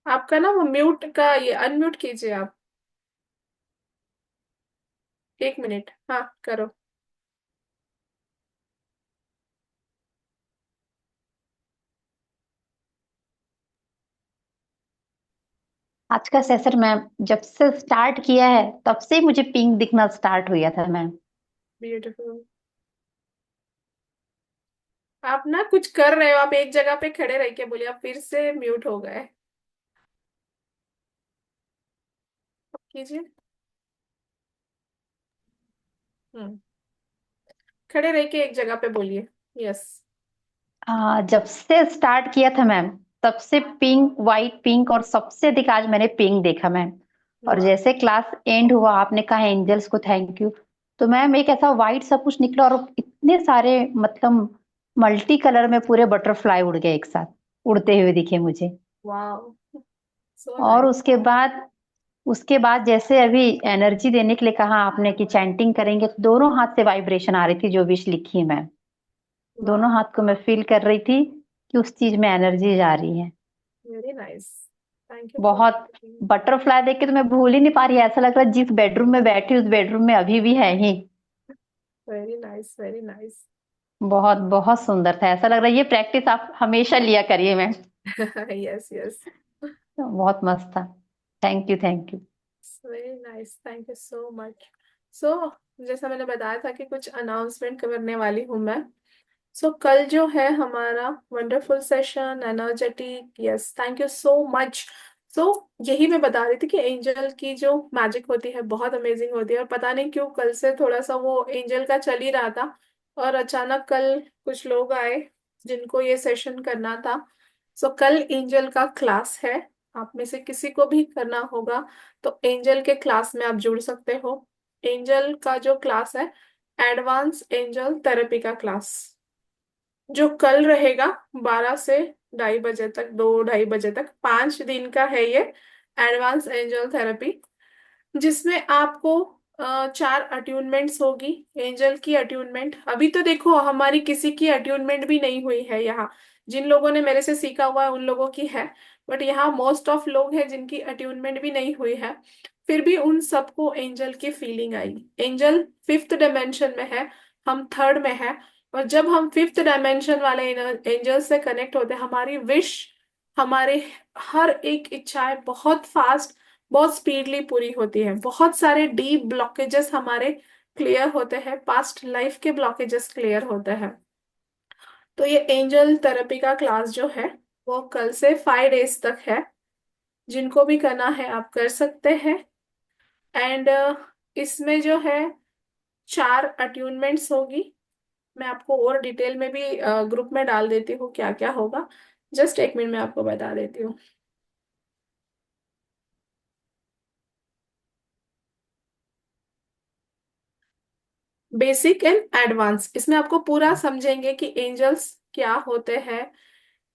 आपका ना, वो म्यूट का ये अनम्यूट कीजिए आप। 1 मिनट, हाँ करो। आज का सेशन मैम जब से स्टार्ट किया है तब से ही मुझे पिंक दिखना स्टार्ट हुआ था मैम। ब्यूटीफुल। आप ना कुछ कर रहे हो, आप एक जगह पे खड़े रह के बोलिए, आप फिर से म्यूट हो गए। अब कीजिए। हम्म। खड़े रह के एक जगह पे बोलिए। यस। जब से स्टार्ट किया था मैम तब से पिंक, वाइट, पिंक, और सबसे अधिक आज मैंने पिंक देखा मैम। और वाह। जैसे क्लास एंड हुआ, आपने कहा एंजल्स को थैंक यू, तो मैम एक ऐसा वाइट सब कुछ निकला और इतने सारे मतलब मल्टी कलर में पूरे बटरफ्लाई उड़ गए एक साथ, उड़ते हुए दिखे मुझे। वाह। सो और नाइस। उसके बाद जैसे अभी एनर्जी देने के लिए कहा आपने कि चैंटिंग करेंगे, तो दोनों हाथ से वाइब्रेशन आ रही थी जो विश लिखी है मैम। वाह। दोनों हाथ को मैं फील कर रही थी कि उस चीज में एनर्जी जा रही है। Very nice. Thank you for. बहुत बटरफ्लाई देख के तो मैं भूल ही नहीं पा रही, ऐसा लग रहा है जिस बेडरूम में बैठी उस बेडरूम में अभी भी है ही। Very nice, very nice. बहुत बहुत सुंदर था, ऐसा लग रहा है ये प्रैक्टिस आप हमेशा लिया करिए मैम। Yes yes. बहुत मस्त था। Thank you thank you. Very nice, thank you so much. So जैसा मैंने बताया था कि कुछ अनाउंसमेंट करने वाली हूँ मैं। सो कल जो है हमारा wonderful session, energetic, yes thank you so much. So यही मैं बता रही थी कि एंजल की जो मैजिक होती है बहुत अमेजिंग होती है, और पता नहीं क्यों कल से थोड़ा सा वो एंजल का चल ही रहा था, और अचानक कल कुछ लोग आए जिनको ये सेशन करना था। सो कल एंजल का क्लास है। आप में से किसी को भी करना होगा तो एंजल के क्लास में आप जुड़ सकते हो। एंजल का जो क्लास है, एडवांस एंजल थेरेपी का क्लास, जो कल रहेगा 12 से 2:30 बजे तक, 2-2:30 बजे तक, 5 दिन का है ये एडवांस एंजल थेरेपी, जिसमें आपको 4 अट्यूनमेंट्स होगी। एंजल की अट्यूनमेंट अभी तो देखो हमारी किसी की अट्यूनमेंट भी नहीं हुई है यहाँ। जिन लोगों ने मेरे से सीखा हुआ है उन लोगों की है, बट यहाँ मोस्ट ऑफ लोग हैं जिनकी अट्यूनमेंट भी नहीं हुई है। फिर भी उन सबको एंजल की फीलिंग आई। एंजल 5th डायमेंशन में है, हम 3rd में है। और जब हम 5th डायमेंशन वाले एंजल से कनेक्ट होते हैं, हमारी विश, हमारे हर एक इच्छाएं बहुत फास्ट, बहुत स्पीडली पूरी होती है। बहुत सारे डीप ब्लॉकेजेस हमारे क्लियर होते हैं, पास्ट लाइफ के ब्लॉकेजेस क्लियर होते हैं। तो ये एंजल थेरेपी का क्लास जो है वो कल से 5 डेज तक है। जिनको भी करना है आप कर सकते हैं। एंड इसमें जो है 4 अट्यूनमेंट्स होगी। मैं आपको और डिटेल में भी ग्रुप में डाल देती हूँ क्या क्या होगा। जस्ट 1 मिनट में आपको बता देती हूँ। बेसिक एंड एडवांस, इसमें आपको पूरा समझेंगे कि एंजल्स क्या होते हैं।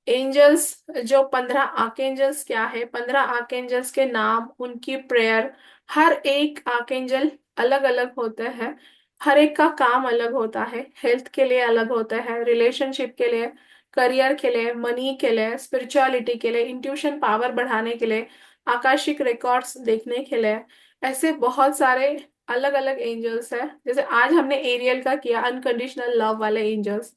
एंजल्स, जो 15 आर्कएंजल्स क्या है, 15 आर्कएंजल्स के नाम, उनकी प्रेयर। हर एक आर्कएंजल अलग अलग होते हैं। हर एक का काम अलग होता है। हेल्थ के लिए अलग होता है, रिलेशनशिप के लिए, करियर के लिए, मनी के लिए, स्पिरिचुअलिटी के लिए, इंट्यूशन पावर बढ़ाने के लिए, आकाशिक रिकॉर्ड्स देखने के लिए। ऐसे बहुत सारे अलग अलग एंजल्स है। जैसे आज हमने एरियल का किया, अनकंडीशनल लव वाले एंजल्स।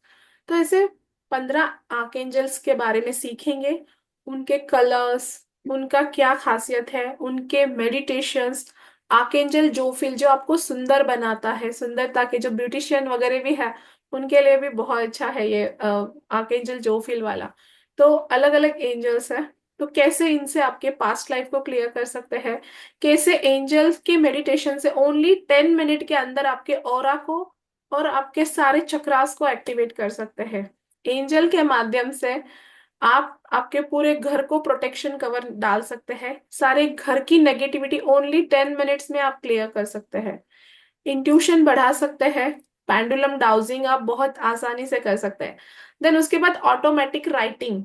तो ऐसे 15 आर्कएंजल्स के बारे में सीखेंगे, उनके कलर्स, उनका क्या खासियत है, उनके मेडिटेशंस। आर्कएंजल जोफिल जो आपको सुंदर बनाता है, सुंदरता के जो ब्यूटिशियन वगैरह भी है उनके लिए भी बहुत अच्छा है ये आर्कएंजल जोफिल वाला। तो अलग अलग एंजल्स है, तो कैसे इनसे आपके पास्ट लाइफ को क्लियर कर सकते हैं, कैसे एंजल्स के मेडिटेशन से ओनली 10 मिनट के अंदर आपके ऑरा को और आपके सारे चक्रास को एक्टिवेट कर सकते हैं। एंजल के माध्यम से आप आपके पूरे घर को प्रोटेक्शन कवर डाल सकते हैं, सारे घर की नेगेटिविटी ओनली 10 मिनट्स में आप क्लियर कर सकते हैं। इंट्यूशन बढ़ा सकते हैं, पेंडुलम डाउजिंग आप बहुत आसानी से कर सकते हैं। देन उसके बाद ऑटोमेटिक राइटिंग,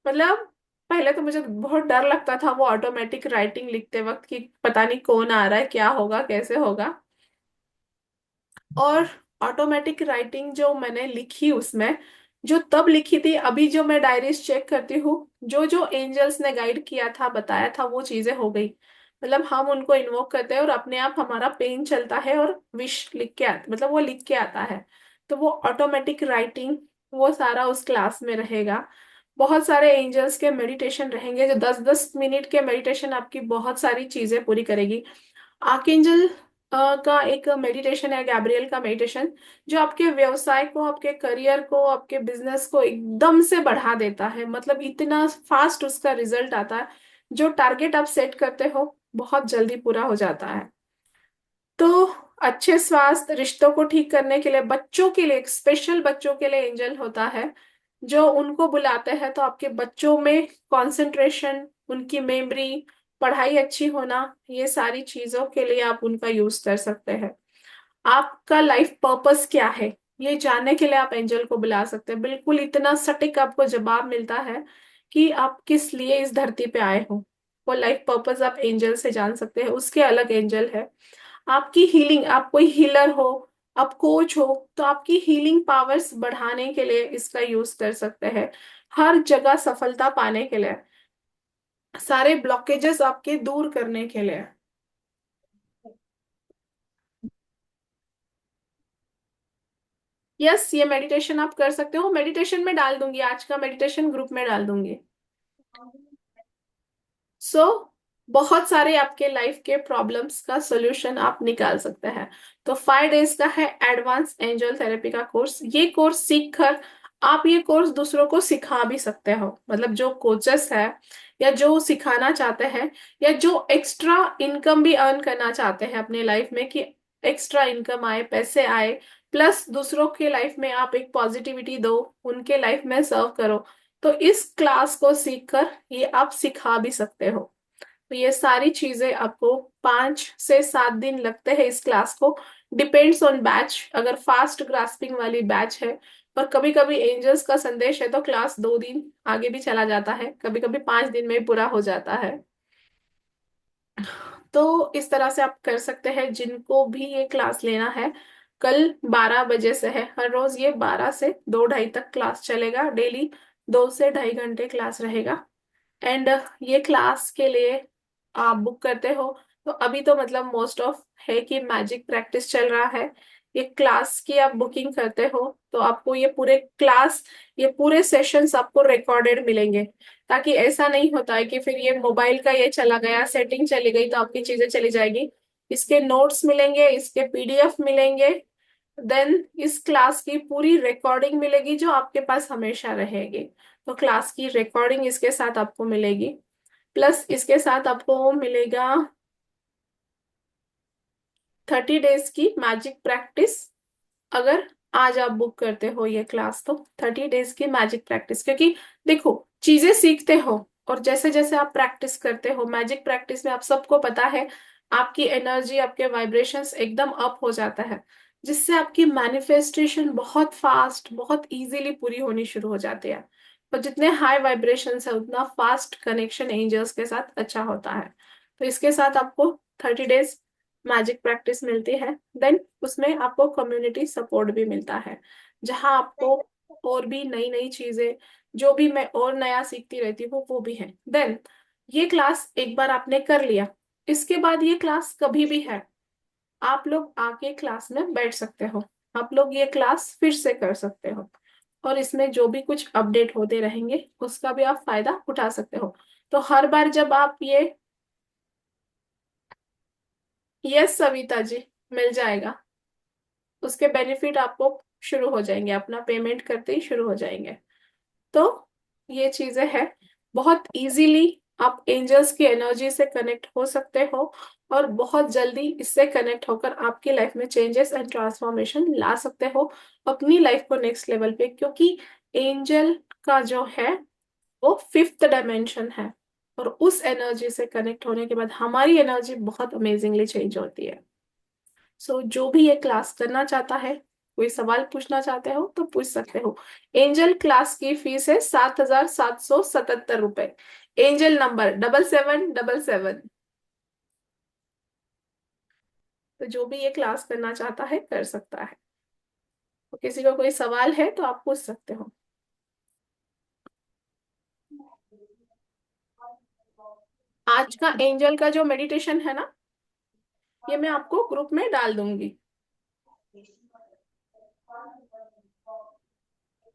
मतलब पहले तो मुझे बहुत डर लगता था वो ऑटोमेटिक राइटिंग लिखते वक्त कि पता नहीं कौन आ रहा है, क्या होगा, कैसे होगा। और ऑटोमेटिक राइटिंग जो मैंने लिखी उसमें, जो तब लिखी थी, अभी जो मैं डायरीज चेक करती हूँ, जो जो एंजल्स ने गाइड किया था, बताया था, वो चीजें हो गई। मतलब हम उनको इन्वोक करते हैं और अपने आप हमारा पेन चलता है और विश लिख के आता, मतलब वो लिख के आता है। तो वो ऑटोमेटिक राइटिंग वो सारा उस क्लास में रहेगा। बहुत सारे एंजल्स के मेडिटेशन रहेंगे, जो 10-10 मिनट के मेडिटेशन आपकी बहुत सारी चीजें पूरी करेगी। आर्कएंजल का एक मेडिटेशन है, गैब्रियल का मेडिटेशन, जो आपके व्यवसाय को, आपके करियर को, आपके बिजनेस को एकदम से बढ़ा देता है। मतलब इतना फास्ट उसका रिजल्ट आता है, जो टारगेट आप सेट करते हो बहुत जल्दी पूरा हो जाता है। तो अच्छे स्वास्थ्य, रिश्तों को ठीक करने के लिए, बच्चों के लिए, एक स्पेशल बच्चों के लिए एंजल होता है, जो उनको बुलाते हैं तो आपके बच्चों में कंसंट्रेशन, उनकी मेमोरी, पढ़ाई अच्छी होना, ये सारी चीजों के लिए आप उनका यूज कर सकते हैं। आपका लाइफ पर्पस क्या है ये जानने के लिए आप एंजल को बुला सकते हैं। बिल्कुल इतना सटीक आपको जवाब मिलता है कि आप किस लिए इस धरती पे आए हो। वो लाइफ पर्पस आप एंजल से जान सकते हैं, उसके अलग एंजल है। आपकी हीलिंग, आप कोई हीलर हो, आप कोच हो, तो आपकी हीलिंग पावर्स बढ़ाने के लिए इसका यूज कर सकते हैं। हर जगह सफलता पाने के लिए, सारे ब्लॉकेजेस आपके दूर करने के लिए। यस, ये मेडिटेशन आप कर सकते हो, मेडिटेशन में डाल दूंगी, आज का मेडिटेशन ग्रुप में डाल दूंगी। सो बहुत सारे आपके लाइफ के प्रॉब्लम्स का सोल्यूशन आप निकाल सकते हैं। तो 5 डेज का है एडवांस एंजल थेरेपी का कोर्स। ये कोर्स सीख कर आप ये कोर्स दूसरों को सिखा भी सकते हो। मतलब जो कोचेस है या जो सिखाना चाहते हैं या जो एक्स्ट्रा इनकम भी अर्न करना चाहते हैं अपने लाइफ में, कि एक्स्ट्रा इनकम आए, पैसे आए, प्लस दूसरों के लाइफ में आप एक पॉजिटिविटी दो, उनके लाइफ में सर्व करो, तो इस क्लास को सीखकर ये आप सिखा भी सकते हो। तो ये सारी चीजें आपको 5 से 7 दिन लगते हैं इस क्लास को, डिपेंड्स ऑन बैच। अगर फास्ट ग्रास्पिंग वाली बैच है, पर कभी कभी एंजल्स का संदेश है तो क्लास 2 दिन आगे भी चला जाता है, कभी कभी 5 दिन में पूरा हो जाता है। तो इस तरह से आप कर सकते हैं जिनको भी ये क्लास लेना है। कल 12 बजे से है, हर रोज ये 12 से 2 ढाई तक क्लास चलेगा, डेली 2 से ढाई घंटे क्लास रहेगा। एंड ये क्लास के लिए आप बुक करते हो तो अभी तो मतलब मोस्ट ऑफ है कि मैजिक प्रैक्टिस चल रहा है। ये क्लास की आप बुकिंग करते हो तो आपको ये पूरे क्लास, ये पूरे सेशंस आपको रिकॉर्डेड मिलेंगे, ताकि ऐसा नहीं होता है कि फिर ये मोबाइल का ये चला गया, सेटिंग चली गई तो आपकी चीजें चली जाएगी। इसके नोट्स मिलेंगे, इसके पीडीएफ मिलेंगे, देन इस क्लास की पूरी रिकॉर्डिंग मिलेगी जो आपके पास हमेशा रहेगी। तो क्लास की रिकॉर्डिंग इसके साथ आपको मिलेगी, प्लस इसके साथ आपको मिलेगा 30 डेज की मैजिक प्रैक्टिस। अगर आज आप बुक करते हो ये क्लास तो 30 डेज की मैजिक प्रैक्टिस, क्योंकि देखो चीजें सीखते हो और जैसे जैसे आप प्रैक्टिस करते हो, मैजिक प्रैक्टिस में आप सबको पता है आपकी एनर्जी, आपके वाइब्रेशंस एकदम अप हो जाता है, जिससे आपकी मैनिफेस्टेशन बहुत फास्ट, बहुत इजीली पूरी होनी शुरू हो जाती है। और जितने हाई वाइब्रेशंस है उतना फास्ट कनेक्शन एंजल्स के साथ अच्छा होता है। तो इसके साथ आपको 30 डेज मैजिक प्रैक्टिस मिलती है। देन उसमें आपको कम्युनिटी सपोर्ट भी मिलता है, जहां आपको और भी नई नई चीजें, जो भी मैं और नया सीखती रहती हूँ वो भी है। देन ये क्लास एक बार आपने कर लिया, इसके बाद ये क्लास कभी भी है, आप लोग आके क्लास में बैठ सकते हो, आप लोग ये क्लास फिर से कर सकते हो। और इसमें जो भी कुछ अपडेट होते रहेंगे उसका भी आप फायदा उठा सकते हो। तो हर बार जब आप ये, यस सविता जी, मिल जाएगा, उसके बेनिफिट आपको शुरू हो जाएंगे, अपना पेमेंट करते ही शुरू हो जाएंगे। तो ये चीजें हैं, बहुत इजीली आप एंजल्स की एनर्जी से कनेक्ट हो सकते हो और बहुत जल्दी इससे कनेक्ट होकर आपकी लाइफ में चेंजेस एंड ट्रांसफॉर्मेशन ला सकते हो, अपनी लाइफ को नेक्स्ट लेवल पे। क्योंकि एंजल का जो है वो फिफ्थ डायमेंशन है, और उस एनर्जी से कनेक्ट होने के बाद हमारी एनर्जी बहुत अमेजिंगली चेंज होती है। सो जो भी ये क्लास करना चाहता है, कोई सवाल पूछना चाहते हो तो पूछ सकते हो। एंजल क्लास की फीस है 7,777 रुपए। Angel number 7777। तो जो भी ये क्लास करना चाहता है कर सकता है। तो किसी को कोई सवाल है तो आप पूछ सकते हो। आज का एंजल का जो मेडिटेशन है ना, ये मैं आपको ग्रुप में डाल दूंगी।